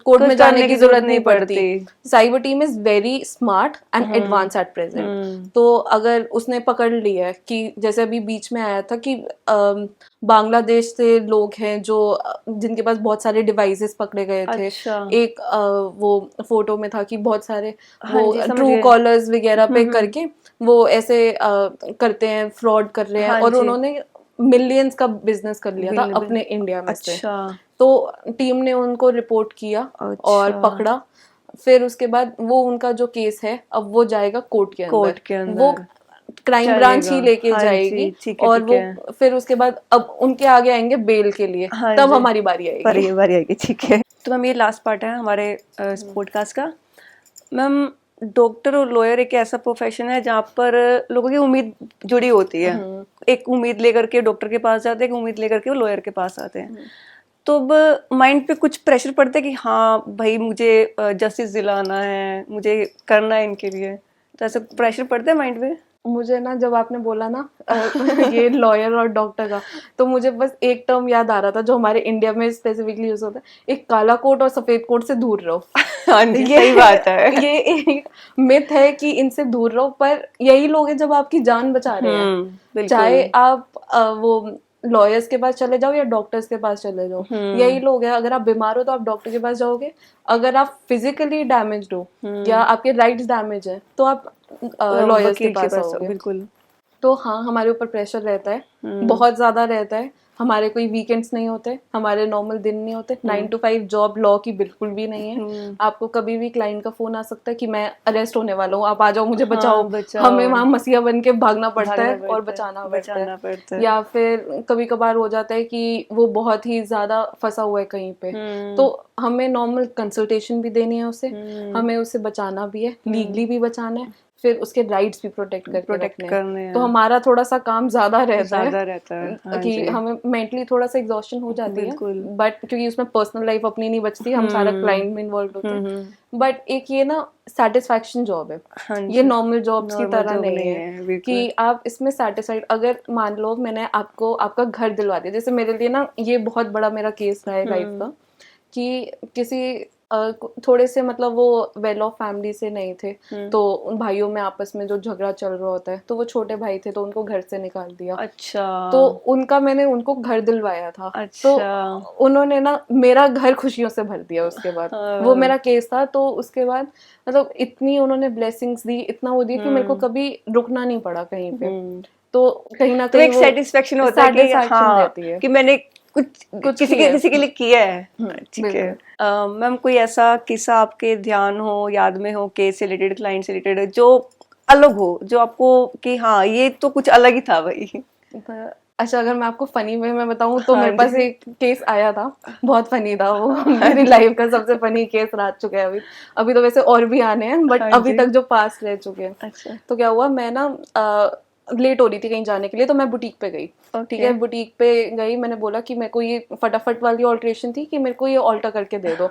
कोर्ट में जाने की जरूरत नहीं पड़ती। Cyber team is very smart and advance at present. तो अगर उसने पकड़ लिया है कि जैसे अभी बीच में आया था कि बांग्लादेश से लोग हैं जो जिनके पास बहुत सारे डिवाइसेस पकड़े गए थे। अच्छा। एक वो फोटो में था कि बहुत सारे वो ट्रू कॉलर्स वगैरह पे करके वो ऐसे करते हैं, फ्रॉड कर रहे हैं, और उन्होंने मिलियंस का बिजनेस कर लिया था अपने इंडिया में से। तो टीम ने उनको रिपोर्ट किया और पकड़ा। फिर उसके बाद वो उनका जो केस है अब वो जाएगा कोर्ट के अंदर, वो क्राइम ब्रांच ही लेके जाएगी और वो फिर उसके बाद अब उनके आगे आएंगे बेल के लिए, तब हमारी बारी आएगी। ठीक है। तो मैम ये लास्ट पार्ट है हमारे पॉडकास्ट का। मैम डॉक्टर और लॉयर एक ऐसा प्रोफेशन है जहाँ पर लोगों की उम्मीद जुड़ी होती है। एक उम्मीद लेकर के डॉक्टर के पास जाते हैं, एक उम्मीद लेकर के वो लॉयर के पास आते हैं। तो अब माइंड पे कुछ प्रेशर पड़ता है कि हाँ भाई मुझे जस्टिस दिलाना है, मुझे करना है इनके लिए, तो ऐसा प्रेशर पड़ता है माइंड पे? मुझे ना जब आपने बोला ना ये लॉयर और डॉक्टर का, तो मुझे बस एक टर्म याद आ रहा था जो हमारे इंडिया में स्पेसिफिकली यूज होता है, एक काला कोट और सफेद कोट से दूर रहो। हाँ जी, सही बात है। ये एक मिथ है कि इनसे दूर रहो, पर यही लोग हैं जब आपकी जान बचा रहे हैं। चाहे आप वो लॉयर्स के पास चले जाओ या डॉक्टर्स के पास चले जाओ, यही लोग हैं। अगर आप बीमार हो तो आप डॉक्टर के पास जाओगे, अगर आप फिजिकली डैमेज्ड हो या आपके राइट्स डैमेज है तो आप लॉयर्स के पास आओगे। बिल्कुल। तो हाँ, हमारे ऊपर प्रेशर रहता है, बहुत ज्यादा रहता है। हमारे कोई वीकेंड्स नहीं होते, हमारे नॉर्मल दिन नहीं होते। 9 to 5 जॉब लॉ की बिल्कुल भी नहीं है। आपको कभी भी क्लाइंट का फोन आ सकता है कि मैं अरेस्ट होने वाला हूँ, आप आ जाओ, मुझे बचाओ। हमें वहां मसीहा बन के भागना पड़ता है और बचाना पड़ता है। या फिर कभी कभार हो जाता है कि वो बहुत ही ज्यादा फंसा हुआ है कहीं पे, तो हमें नॉर्मल कंसल्टेशन भी देनी है उसे, हमें उसे बचाना भी है, लीगली भी बचाना है, फिर उसके राइट्स भी प्रोटेक्ट करने हैं। तो हमारा थोड़ा सा काम ज्यादा रहता है कि हमें मेंटली थोड़ा सा एग्जॉस्शन हो जाती है, बट क्योंकि उसमें पर्सनल लाइफ अपनी नहीं बचती, हम सारा क्लाइंट में इन्वॉल्व होते हैं। बट एक ये ना सेटिस्फैक्शन जॉब है, ये नॉर्मल जॉब्स की तरह नहीं है कि आप इसमें सेटिस्फाइड। अगर मान लो मैंने आपको आपका घर दिलवा दिया, जैसे मेरे लिए ना ये बहुत बड़ा मेरा केस रहा है लाइफ का, कि किसी थोड़े से मतलब वो वेल ऑफ फैमिली से नहीं थे, तो उन भाइयों में आपस में जो झगड़ा चल रहा होता है, तो वो छोटे भाई थे तो उनको घर से निकाल दिया। अच्छा। तो मैंने उनको घर दिलवाया था। अच्छा। तो उन्होंने ना मेरा घर खुशियों से भर दिया उसके बाद। वो मेरा केस था, तो उसके बाद मतलब इतनी उन्होंने ब्लेसिंग्स दी, इतना वो दी कि मेरे को कभी रुकना नहीं पड़ा कहीं पे। तो कहीं ना कहीं एक सेटिस्फेक्शन होता है कि मैंने कुछ किसी के लिए किया है। ठीक है। मैम कोई ऐसा किस्सा आपके ध्यान हो, याद में हो, केस से रिलेटेड, क्लाइंट से रिलेटेड, जो अलग हो, जो आपको कि हाँ ये तो कुछ अलग ही था भाई? अच्छा, अगर मैं आपको फनी वे में बताऊं तो मेरे पास एक केस आया था, बहुत फनी था वो। मेरी लाइफ का सबसे फनी केस रह चुका है अभी तो वैसे और भी आने हैं, बट अभी तक जो पास रह चुके हैं। अच्छा। तो क्या हुआ, मैं ना लेट हो रही थी कहीं जाने के लिए, तो मैं बुटीक पे गई। ठीक है, बुटीक पे गई, मैंने बोला कि मेरे को ये फटाफट वाली ऑल्ट्रेशन थी कि मेरे को ये ऑल्टर करके दे दो।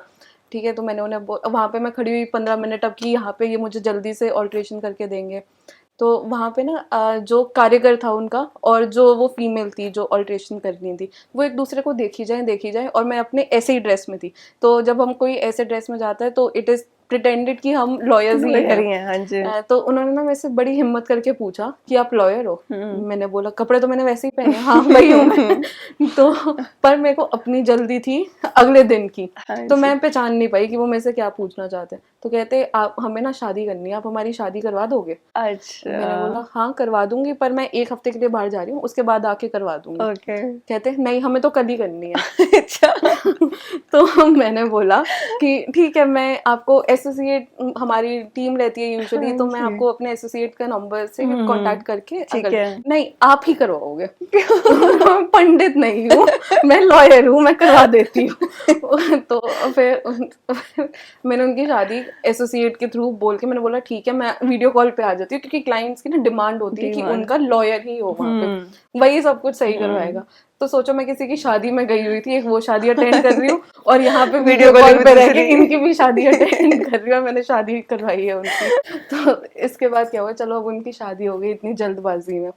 ठीक है, तो मैंने उन्हें वहाँ पे मैं खड़ी हुई 15 मिनट अब कि यहाँ पे ये मुझे जल्दी से ऑल्ट्रेशन करके देंगे। तो वहाँ पे ना जो कारीगर था उनका और जो वो फीमेल थी जो ऑल्ट्रेशन करनी थी, वो एक दूसरे को देखी जाए, और मैं अपने ऐसे ही ड्रेस में थी। तो जब हम कोई ऐसे ड्रेस में जाता है तो इट इज प्रिटेंडेड कि हम लॉयर्स ही हैं। हाँ जी। तो उन्होंने ना मेरे से बड़ी हिम्मत करके पूछा कि आप लॉयर हो? मैंने बोला कपड़े तो मैंने वैसे ही पहने, हाँ वही हूँ मैं। तो पर मेरे को अपनी जल्दी थी अगले दिन की, तो मैं पहचान नहीं पाई कि वो मेरे से क्या पूछना चाहते हैं। तो कहते आप हमें ना शादी करनी है, आप हमारी शादी करवा दोगे? अच्छा। मैंने बोला हाँ करवा दूंगी, पर मैं 1 हफ्ते के लिए बाहर जा रही हूँ, उसके बाद आके करवा दूंगी। कहते नहीं हमें तो कल ही करनी है। अच्छा। तो मैंने बोला कि ठीक है, मैं आपको एसोसिएट हमारी टीम रहती है यूजुअली, तो मैं आपको अपने एसोसिएट का नंबर से कांटेक्ट करके, अगर नहीं आप ही करवाओगे पंडित नहीं हूँ मैं, लॉयर हूँ, मैं करवा देती हूँ। तो फिर मैंने उनकी शादी एसोसिएट के थ्रू बोल के मैंने बोला ठीक है मैं वीडियो कॉल पे आ जाती हूँ, क्योंकि क्लाइंट्स की ना डिमांड होती है कि उनका लॉयर ही हो वहाँ पे, वही सब कुछ सही करवाएगा। तो सोचो मैं किसी की शादी में गई हुई थी, एक वो शादी अटेंड कर रही हूँ और यहाँ पे वीडियो कॉल पे रह के इनकी भी शादी अटेंड कर रही हूँ, मैंने शादी करवाई है उनकी। तो इसके बाद क्या हुआ, चलो अब उनकी शादी हो गई इतनी जल्दबाजी में,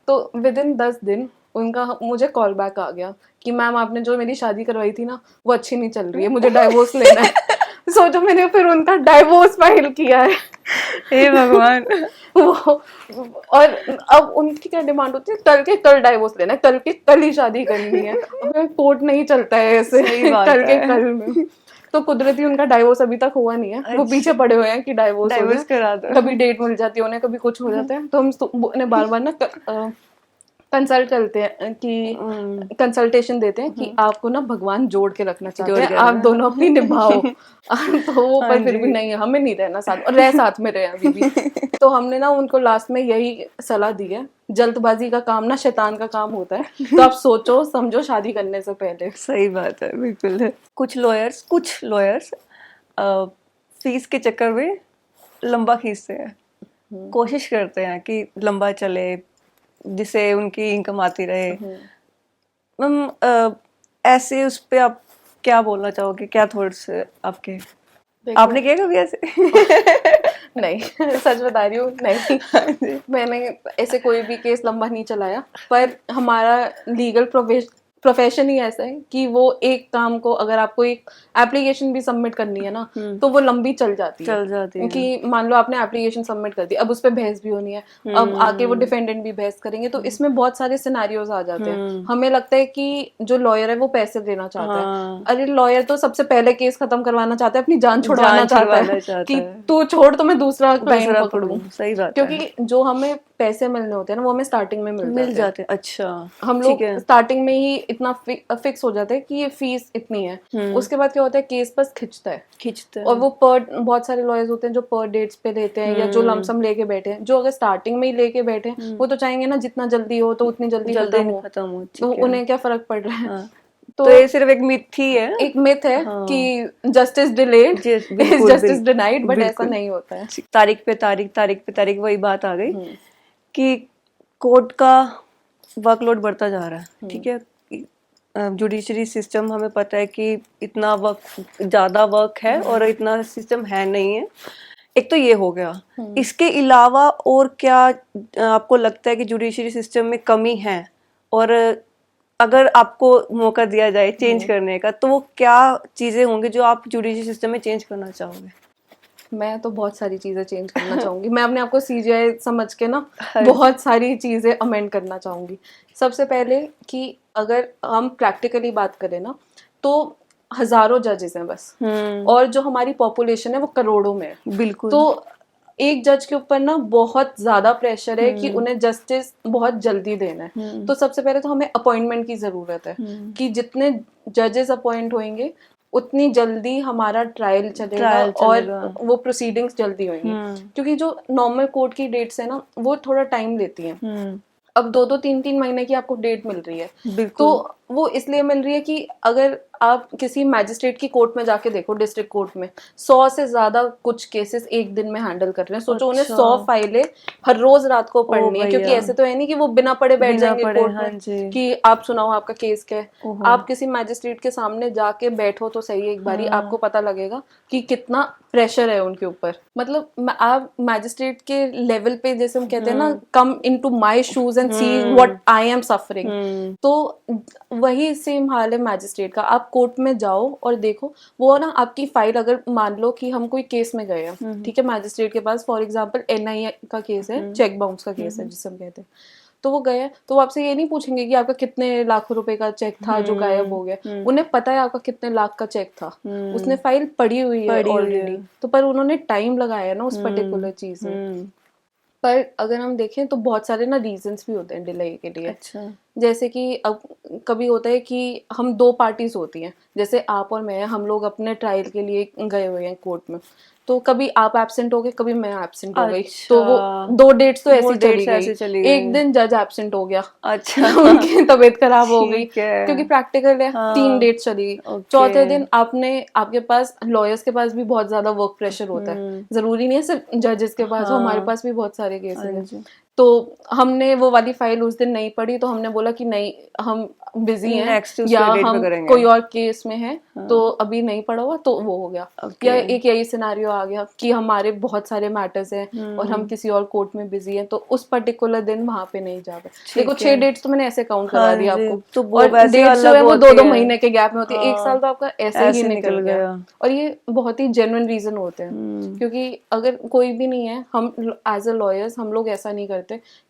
तो विद इन 10 दिन उनका मुझे कॉल बैक आ गया कि मैम आपने जो मेरी शादी करवाई थी ना वो अच्छी नहीं चल रही है, मुझे डाइवोर्स लेना है। सोचो मैंने फिर उनका डाइवोर्स फाइल किया है। हे भगवान। वो और अब उनकी क्या डिमांड होती है, कल के कल डाइवोर्स लेना है, कल के कल ही शादी करनी है। अब कोर्ट नहीं चलता है ऐसे कल के कल में। तो कुदरती उनका डाइवोर्स अभी तक हुआ नहीं है। अच्छा। वो पीछे पड़े हुए हैं कि डाइवोर्स करा दो, कभी डेट मिल जाती है उन्हें, कभी कुछ हो जाता है। तो हम उन्हें बार बार ना कंसल्ट करते हैं कि कंसल्टेशन देते हैं कि आपको ना भगवान जोड़ के रखना चाहते हैं, आप दोनों अपनी निभाओ। तो वो पर फिर भी नहीं है, हमें नहीं रहना साथ, और साथ में रहे अभी भी। तो हमने ना उनको लास्ट में यही सलाह दी है, जल्दबाजी का काम ना शैतान का काम होता है, तो आप सोचो समझो शादी करने से पहले। सही बात है, बिल्कुल। कुछ लॉयर्स फीस के चक्कर में लंबा खींचते हैं, कोशिश करते हैं कि लंबा चले जिससे उनकी इनकम आती रहे। मैम ऐसे उस पे आप क्या बोलना चाहोगे, क्या थॉट्स आपके? आपने किया कभी ऐसे? नहीं सच बता रही हूँ, नहीं मैंने ऐसे कोई भी केस लंबा नहीं चलाया, पर हमारा लीगल प्रोफेशन ही ऐसा है कि वो एक काम को अगर आपको एक एप्लीकेशन भी सबमिट करनी है ना तो वो लंबी चल जाती है कि मान लो आपने एप्लीकेशन सबमिट कर दी, अब उस पर बहस भी होनी है, अब आके वो डिफेंडेंट भी बहस करेंगे, तो इसमें बहुत सारे सिनेरियोज आ जाते हैं। हमें लगता है कि जो लॉयर है वो पैसे देना चाहता है, अरे लॉयर तो सबसे पहले केस खत्म करवाना चाहता है, अपनी जान छुड़वाना चाहता है कि तू छोड़ तो मैं दूसरा क्लाइंट पकड़ूं। सही बात है, क्योंकि जो हमें पैसे मिलने होते हैं ना वो हमें स्टार्टिंग में मिल जाते हैं। अच्छा, हम लोग स्टार्टिंग में ही इतना फिक्स हो जाता है कि ये फीस इतनी है, उसके बाद क्या होता है केस बस खिंचता है। और वो बहुत सारे लॉयर्स होते हैं जो पर डेट्स पे लेते हैं या जो लमसम लेके बैठे हैं, जो अगर स्टार्टिंग में ही लेके बैठे हैं वो तो चाहेंगे ना जितना जल्दी हो तो उतनी जल्दी खत्म हो, तो उन्हें क्या फर्क पड़ रहा है। तो ये सिर्फ एक मिथ ही है, एक मिथ है कि justice delayed is justice denied, but ऐसा नहीं होता है। तारीख पे तारीख वही बात आ गई कि कोर्ट का वर्कलोड बढ़ता जा रहा है। ठीक है, जुडिशरी सिस्टम हमें पता है कि इतना ज़्यादा वर्क है और इतना सिस्टम है नहीं है। एक तो ये हो गया, इसके अलावा और क्या आपको लगता है कि जुडिशरी सिस्टम में कमी है, और अगर आपको मौका दिया जाए चेंज करने का तो वो क्या चीज़ें होंगी जो आप जुडिशरी सिस्टम में चेंज करना चाहोगे? मैं तो बहुत सारी चीज़ें चेंज करना चाहूँगी। मैं अपने आप को सीजीआई समझ के ना बहुत सारी चीज़ें अमेंड करना चाहूँगी। सबसे पहले कि अगर हम प्रैक्टिकली बात करें ना तो हजारों जजेस हैं बस, और जो हमारी पॉपुलेशन है वो करोड़ों में है। बिल्कुल। तो एक जज के ऊपर ना बहुत ज्यादा प्रेशर है कि उन्हें जस्टिस बहुत जल्दी देना है। तो सबसे पहले तो हमें अपॉइंटमेंट की जरूरत है कि जितने जजेस अपॉइंट होंगे उतनी जल्दी हमारा ट्रायल चलेगा और वो प्रोसीडिंग्स जल्दी होंगी, क्योंकि जो नॉर्मल कोर्ट की डेट्स है ना वो थोड़ा टाइम लेती हैं। अब 2-2 3-3 महीने की आपको डेट मिल रही है, तो वो इसलिए मिल रही है कि अगर आप किसी मैजिस्ट्रेट की कोर्ट में जाके देखो, डिस्ट्रिक्ट कोर्ट में 100 से ज्यादा कुछ केसेस एक दिन में हैंडल कर रहे हैं। सोचो उन्हें 100 फाइलें हर रोज रात को पढ़नी है, क्योंकि ऐसे तो है नहीं कि वो बिना पढ़े बैठ जाएंगे कोर्ट में कि आप सुनाओ आपका केस क्या है। आप किसी मैजिस्ट्रेट के सामने जाके बैठो तो सही एक बारी, आपको पता लगेगा कि कितना प्रेशर है उनके ऊपर। मतलब आप मैजिस्ट्रेट के लेवल पे, जैसे हम कहते हैं ना, come into my shoes and see what I am suffering, तो वही सेम हाल है मैजिस्ट्रेट का। आप कोर्ट में जाओ और देखो, वो ना आपकी फाइल, अगर मान लो कि हम कोई केस में गए हैं, ठीक है, मैजिस्ट्रेट के पास, फॉर एग्जांपल एनआई का केस है, चेक बाउंस का केस है जिसे हम कहते हैं, तो वो गए तो वो आपसे ये नहीं पूछेंगे कि आपका कितने लाखों रुपए का चेक था जो गायब हो गया। उन्हें पता है आपका कितने लाख का चेक था, उसने फाइल पढ़ी हुई है ऑलरेडी, तो पर उन्होंने टाइम लगाया ना उस पर्टिकुलर चीज में। पर अगर हम देखें तो बहुत सारे ना रीजंस भी होते हैं डिले के लिए। अच्छा। जैसे कि अब कभी होता है कि हम दो पार्टीज होती हैं, जैसे आप और मैं, हम लोग अपने ट्रायल के लिए गए हुए हैं कोर्ट में, तो कभी आप एब्सेंट हो गए, कभी मैं एब्सेंट हो गई, तो वो अच्छा, दो डेट्स तो वो ऐसी चली डेट्स ऐसे चली गई। एक गई। दिन जज एब्सेंट हो गया, अच्छा। उनकी तबीयत खराब हो गई ठीक है। क्योंकि प्रैक्टिकल है, 3 हाँ। डेट्स चली गई। ओके। चौथे दिन आपके पास, लॉयर्स के पास भी बहुत ज्यादा वर्क प्रेशर होता है, जरूरी नहीं है सिर्फ जजेस के पास हो, हमारे हाँ। पास भी बहुत सारे हाँ केसेस हैं। जी। तो हमने वो वाली फाइल उस दिन नहीं पढ़ी, तो हमने बोला कि नहीं, हम बिजी हैं नेक्स्ट या उसके डेट पे हम करेंगे। कोई और केस में हैं, तो हाँ। अभी नहीं पढ़ा हुआ, तो वो हो गया। ओके। या एक यही सिनेरियो आ गया कि हमारे बहुत सारे मैटर्स हैं और हम किसी और कोर्ट में बिजी हैं, तो उस पर्टिकुलर दिन वहां पे नहीं जा पाए। देखो ठीक 6 है। डेट्स तो मैंने ऐसे काउंट हाँ करा दिया जी, आपको, तो वो और वैसे डेट्स जो अलग है वो होती 2-2 है। महीने के गैप में होती है, एक साल हाँ, तो आपका ऐसे ही ऐसे निकल गया। और ये बहुत ही जेन्युइन रीजन होते हैं, क्योंकि अगर कोई भी नहीं है, हम एज अ लॉयर्स हम लोग ऐसा नहीं करते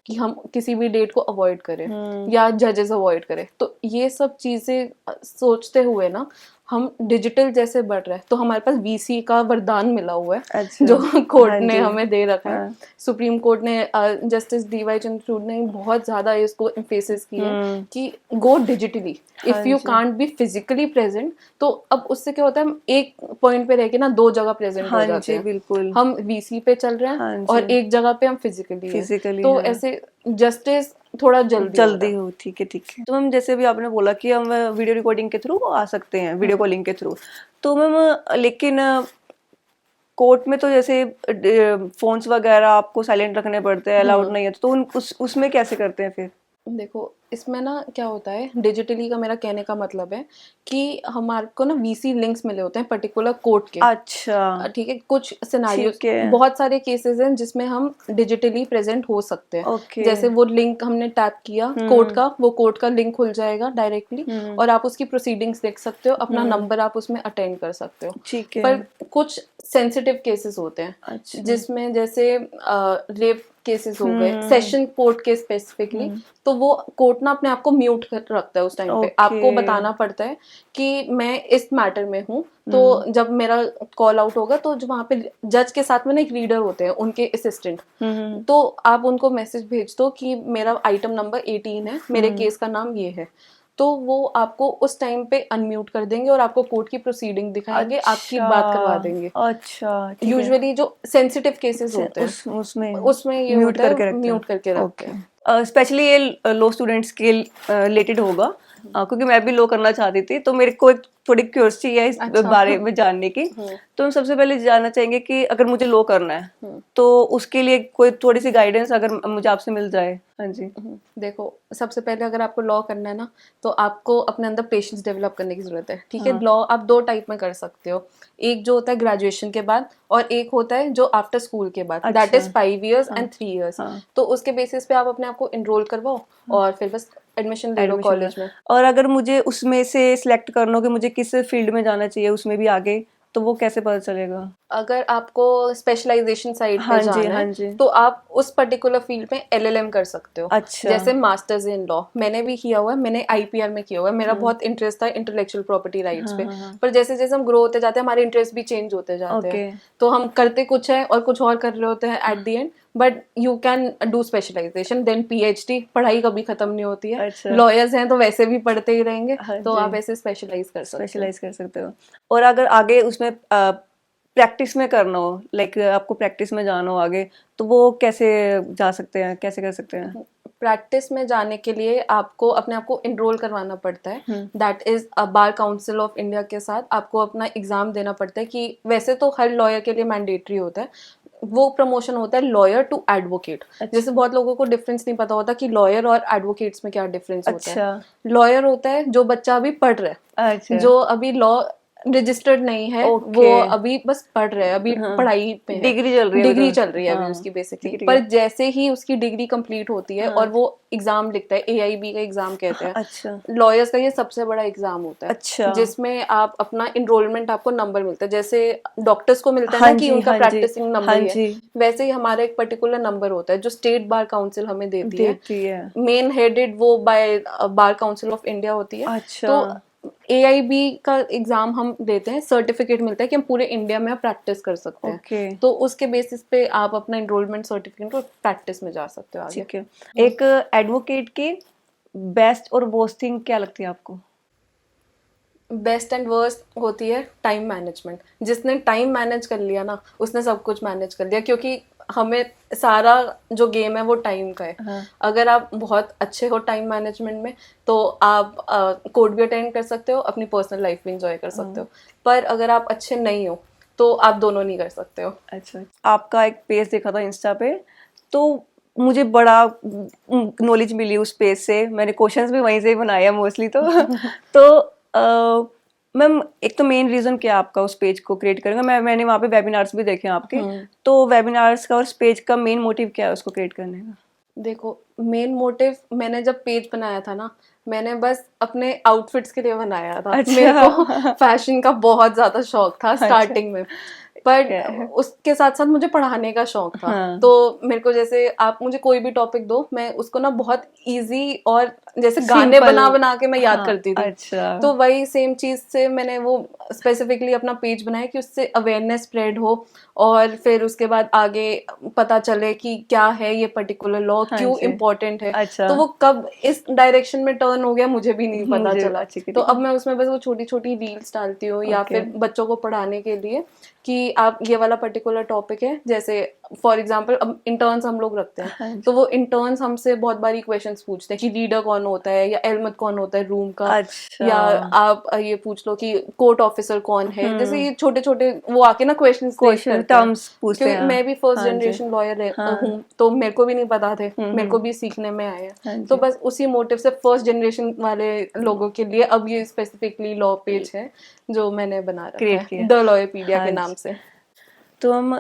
कि हम किसी भी डेट को अवॉइड करें या जजेस अवॉइड करें। तो ये सब चीजें सोचते हुए ना, हम डिजिटल जैसे बढ़ रहे हैं, तो हमारे पास वीसी का वरदान मिला हुआ है, अच्छा। जो हाँ कोर्ट ने जी। हमें दे रखा है। हाँ। सुप्रीम कोर्ट ने, जस्टिस डीवाई चंद्रचूड़ ने बहुत ज्यादा इसको एम्फेसिस की है कि गो डिजिटली, हाँ इफ यू जी। Can't be physically present. तो अब उससे क्या होता है, हम एक पॉइंट पे रह के ना 2 जगह प्रेजेंट हो हाँ जाते जी, हैं। बिल्कुल। हम वीसी पे चल रहे हैं हाँ और जी, एक जगह पे हम फिजिकली हैं, फिजिकली तो है। ऐसे जस्टिस थोड़ा जल्दी हो रहा जल्दी है। हो, ठीक है, ठीक है। तो मैम जैसे भी आपने बोला कि हम वीडियो रिकॉर्डिंग के थ्रू आ सकते हैं, वीडियो कॉलिंग के थ्रू, तो मैम लेकिन कोर्ट में तो जैसे फोन्स वगैरह आपको साइलेंट रखने पड़ते हैं, अलाउड नहीं है, तो उसमें कैसे करते हैं फिर? देखो इसमें ना क्या होता है, डिजिटली का मेरा कहने का मतलब है कि हमारे को ना वीसी लिंक्स मिले होते हैं पर्टिकुलर कोर्ट के। अच्छा। ठीक है, कुछ सिनारियोस, ठीक है। बहुत सारे केसेस हैं जिसमें हम डिजिटली प्रेजेंट हो सकते हैं। ओके। जैसे वो लिंक हमने टैप किया कोर्ट का, वो कोर्ट का लिंक खुल जाएगा डायरेक्टली, और आप उसकी प्रोसीडिंग्स देख सकते हो, अपना नंबर आप उसमें अटेंड कर सकते हो। ठीक है। पर कुछ सेंसिटिव केसेस होते हैं, अच्छा। जिसमें जैसे रेप केसेस हो गए, सेशन कोर्ट के स्पेसिफिकली, तो वो कोर्ट ना अपने आप को म्यूट कर रखता है उस टाइम पे। ओके। आपको बताना पड़ता है कि मैं इस मैटर में हूँ, तो जब मेरा कॉल आउट होगा, तो जो वहाँ पे जज के साथ में ना एक रीडर होते हैं, उनके असिस्टेंट, तो आप उनको मैसेज भेज दो कि मेरा आइटम नंबर 18 है, मेरे केस का नाम ये है, तो वो आपको उस टाइम पे अनम्यूट कर देंगे और आपको कोर्ट की प्रोसीडिंग दिखाएंगे, आपकी बात करवा देंगे। अच्छा, ठीक है। यूजुअली जो सेंसिटिव केसेस होते हैं उसमें उसमें ये म्यूट होता करके है, रखते हैं। म्यूट करके रखते ओके। हैं। स्पेशली ये लॉ स्टूडेंट्स के रिलेटेड होगा, क्योंकि मैं भी लॉ करना चाहती थी, तो मेरे को एक थोड़ी क्यूरियोसिटी है इस अच्छा। बारे में जानने की। तो हम सबसे पहले जानना चाहेंगे कि अगर मुझे लॉ करना है, तो उसके लिए कोई थोड़ी सी गाइडेंस अगर मुझे आपसे मिल जाए। हाँ जी। देखो सबसे पहले अगर आपको लॉ करना है ना, तो आपको अपने अंदर पेशेंस डेवलप करने की जरूरत है। ठीक है, हाँ। लॉ आप 2 टाइप में कर सकते हो, एक जो होता है ग्रेजुएशन के बाद, और एक होता है जो आफ्टर स्कूल के बाद, that is 5 years and 3 years। तो उसके बेसिस पे आप अपने आप को एनरोल करवाओ और फिर बस एडमिशन ले लो एडमिशन कॉलेज में। और अगर मुझे उसमें से सिलेक्ट करना हो कि मुझे किस फील्ड में जाना चाहिए उसमें भी आगे, तो वो कैसे पता चलेगा? अगर आपको स्पेशलाइजेशन साइड पे हाँ जी, जाना हाँ है, जी। तो आप उस पर्टिकुलर फील्ड में एलएलएम कर सकते हो। अच्छा। जैसे मास्टर्स इन लॉ मैंने भी किया हुआ है, मैंने आईपीआर में किया हुआ है, मेरा बहुत इंटरेस्ट था इंटेलेक्चुअल प्रॉपर्टी राइट्स हाँ पे। हाँ हाँ। पर जैसे जैसे हम ग्रो होते जाते हैं, हमारे इंटरेस्ट भी चेंज होते जाते ओके। हैं, तो हम करते कुछ है और कुछ और कर रहे होते हैं at the end. But you can do specialization then PhD, पढ़ाई कभी खत्म नहीं होती है। अच्छा। लॉयर्स हैं तो वैसे भी पढ़ते ही रहेंगे, हाँ तो जी, आप ऐसे स्पेशलाइज कर सकते हो। स्पेशलाइज कर सकते हो। और अगर आगे उसमें प्रैक्टिस में करना हो, लाइक आपको प्रैक्टिस में जाना हो आगे, तो वो कैसे जा सकते हैं, कैसे कर सकते हैं? प्रैक्टिस में जाने के लिए आपको अपने आप को इनरोल करवाना पड़ता है, that is bar council of India के साथ आपको अपना एग्जाम देना पड़ता है। कि वैसे तो हर लॉयर के लिए मैंडेटरी होता है, वो प्रमोशन होता है लॉयर टू एडवोकेट। जैसे बहुत लोगों को डिफरेंस नहीं पता होता कि लॉयर और एडवोकेट्स में क्या डिफरेंस होता है। अच्छा। लॉयर होता है जो बच्चा अभी पढ़ रहा है, अच्छा। जो अभी लॉ रजिस्टर्ड नहीं है, वो ओके। अभी बस पढ़ रहा है, अभी हाँ, पढ़ाई पे है, डिग्री चल रही है अभी डिग्री तो। चल रही है अभी हाँ, उसकी बेसिकली। ठीक है, ठीक पर है। जैसे ही उसकी डिग्री कंप्लीट होती है हाँ। और वो एग्जाम लिखता है, एआईबी का एग्जाम कहते हैं, अच्छा। लॉयर्स का ये सबसे बड़ा एग्जाम होता है। अच्छा। जिसमें आप अपना इनरोलमेंट, आपको नंबर मिलता है, जैसे डॉक्टर्स को मिलता है हाँ ना कि जी, उनका हाँ जी, प्रैक्टिसिंग हाँ नंबर ही है, जी, वैसे ही हमारा एक पर्टिकुलर नंबर होता है जो स्टेट बार काउंसिल हमें देती है। देती है। मेन हेडेड वो by bar council of India होती है। अच्छा। तो एआईबी का एग्जाम हम देते हैं, सर्टिफिकेट मिलता है कि हम पूरे इंडिया में प्रैक्टिस कर सकते हैं। ओके। तो उसके बेसिस पे आप अपना एनरोलमेंट सर्टिफिकेट और प्रैक्टिस में जा सकते हो आगे। ठीक है। एक एडवोकेट की बेस्ट और वर्स्ट थिंग क्या लगती है आपको? बेस्ट एंड वर्स्ट होती है टाइम मैनेजमेंट। जिसने टाइम मैनेज कर लिया ना, उसने सब कुछ मैनेज कर लिया, क्योंकि हमें सारा जो गेम है वो टाइम का है। हाँ. अगर आप बहुत अच्छे हो टाइम मैनेजमेंट में तो आप कोड भी अटेंड कर सकते हो, अपनी पर्सनल लाइफ भी इंजॉय कर सकते हो। पर अगर आप अच्छे नहीं हो तो आप दोनों नहीं कर सकते हो। अच्छा, आपका एक पेज देखा था इंस्टा पे, तो मुझे बड़ा नॉलेज मिली उस पेज से, मैंने क्वेश्चंस भी वहीं से ही बनाया मोस्टली तो मैम एक तो मेन रीज़न क्या आपका उस पेज को क्रिएट करेंगे? मैंने वहाँ पे वेबिनार्स भी देखे हैं आपके, तो वेबिनार्स का और उस पेज का मेन मोटिव क्या है उसको क्रिएट करने का? देखो, मेन मोटिव, मैंने जब पेज बनाया था ना, मैंने बस अपने आउटफिट्स के लिए बनाया था। अच्छा. मेरे को फैशन का बहुत ज्यादा शौक था स्टार्टिंग में, पर उसके साथ साथ मुझे पढ़ाने का शौक था। हाँ. तो मेरे को, जैसे आप मुझे कोई भी टॉपिक दो, मैं उसको ना बहुत इजी और जैसे गाने बना बना के मैं याद करती थी। अच्छा. तो वही सेम चीज से मैंने वो स्पेसिफिकली अपना पेज बनाया कि उससे अवेयरनेस स्प्रेड हो, और फिर उसके बाद आगे पता चले कि क्या है ये पर्टिकुलर लॉ, क्यों इम्पोर्टेंट है। अच्छा. तो वो कब इस डायरेक्शन में टर्न हो गया मुझे भी नहीं पता चला। तो अब मैं उसमें बस वो छोटी छोटी रील्स डालती हूँ, या फिर बच्चों को पढ़ाने के लिए कि आप ये वाला पर्टिकुलर टॉपिक है, जैसे फॉर एग्जांपल अब इंटर्न्स हम लोग रखते हैं, तो वो इंटर्न्स हमसे बहुत बारी क्वेश्चंस पूछते हैं कि रीडर कौन होता है, या एलमत कौन होता है रूम का। अच्छा. या आप ये पूछ लो कि कोर्ट ऑफिसर कौन है। जैसे ये छोटे छोटे वो आके ना क्वेश्चन टर्म्स पूछते हैं। मैं भी फर्स्ट जनरेशन लॉयर हूँ, तो मेरे को भी नहीं पता थे, मेरे को भी सीखने में आया। तो बस उसी मोटिव से फर्स्ट जनरेशन वाले लोगों के लिए अब ये स्पेसिफिकली लॉ पेज है जो मैंने बना रखा है, द लॉयरपीडिया के नाम से। तो हम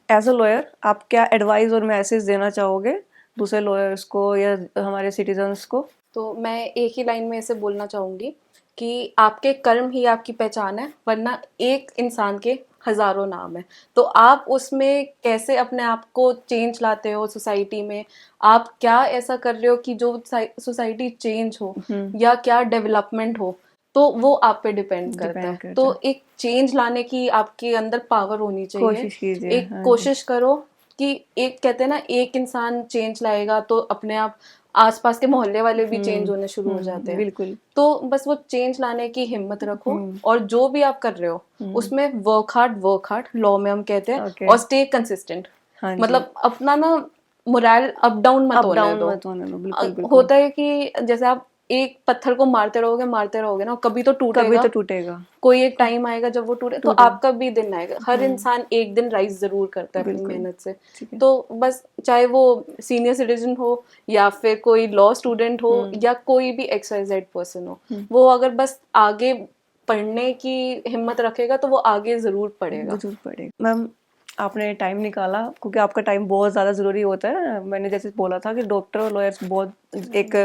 एज अ लॉयर आप क्या एडवाइस और मैसेज देना चाहोगे दूसरे लॉयर्स को या हमारे सिटीजन्स को? तो मैं एक ही लाइन में इसे बोलना चाहूंगी कि आपके कर्म ही आपकी पहचान है, वरना एक इंसान के हजारों नाम है। तो आप उसमें कैसे अपने आप को चेंज लाते हो सोसाइटी में, आप क्या ऐसा कर रहे हो कि जो सोसाइटी चेंज हो या क्या डेवलपमेंट हो, तो वो आप पे डिपेंड करता है। तो एक चेंज लाने की आपके अंदर पावर होनी चाहिए। कोशिश कीजिए। एक कोशिश करो कि एक कहते हैं ना, एक इंसान चेंज लाएगा तो अपने आप आसपास के मोहल्ले वाले भी चेंज होने शुरू हो जाते हैं। बिल्कुल। तो बस वो चेंज लाने की हिम्मत रखो, और जो भी आप कर रहे हो उसमें वर्क हार्ड लॉ में हम कहते हैं, और स्टे कंसिस्टेंट। मतलब अपना ना मोरल अप डाउन मत होने दो। बिल्कुल। होता है कि जैसे आप एक पत्थर को मारते रहोगे ना, कभी तो टूटेगा। कोई एक टाइम आएगा जब वो टूटे, तो आपका भी दिन आएगा। हर इंसान एक दिन राइज जरूर करता है अपनी मेहनत से। तो बस चाहे वो सीनियर सिटीजन हो, या फिर कोई लॉ स्टूडेंट हो, या कोई भी XYZ पर्सन हो, वो अगर बस आगे पढ़ने की हिम्मत रखेगा तो वो आगे जरूर पढ़ेगा। मैम आपने टाइम निकाला, क्योंकि आपका टाइम बहुत ज़्यादा ज़रूरी होता है। मैंने जैसे बोला था कि डॉक्टर और लॉयर्स बहुत एक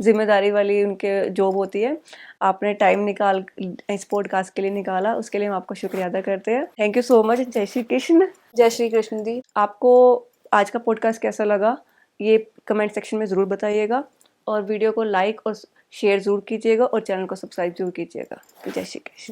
जिम्मेदारी वाली उनके जॉब होती है। आपने टाइम निकाल इस पॉडकास्ट के लिए निकाला, उसके लिए हम आपका शुक्रिया अदा करते हैं। Thank you so much. जय श्री कृष्ण। जय श्री कृष्ण दी। आपको आज का पॉडकास्ट कैसा लगा ये कमेंट सेक्शन में ज़रूर बताइएगा, और वीडियो को लाइक और शेयर ज़रूर कीजिएगा, और चैनल को सब्सक्राइब जरूर कीजिएगा। जय श्री कृष्ण।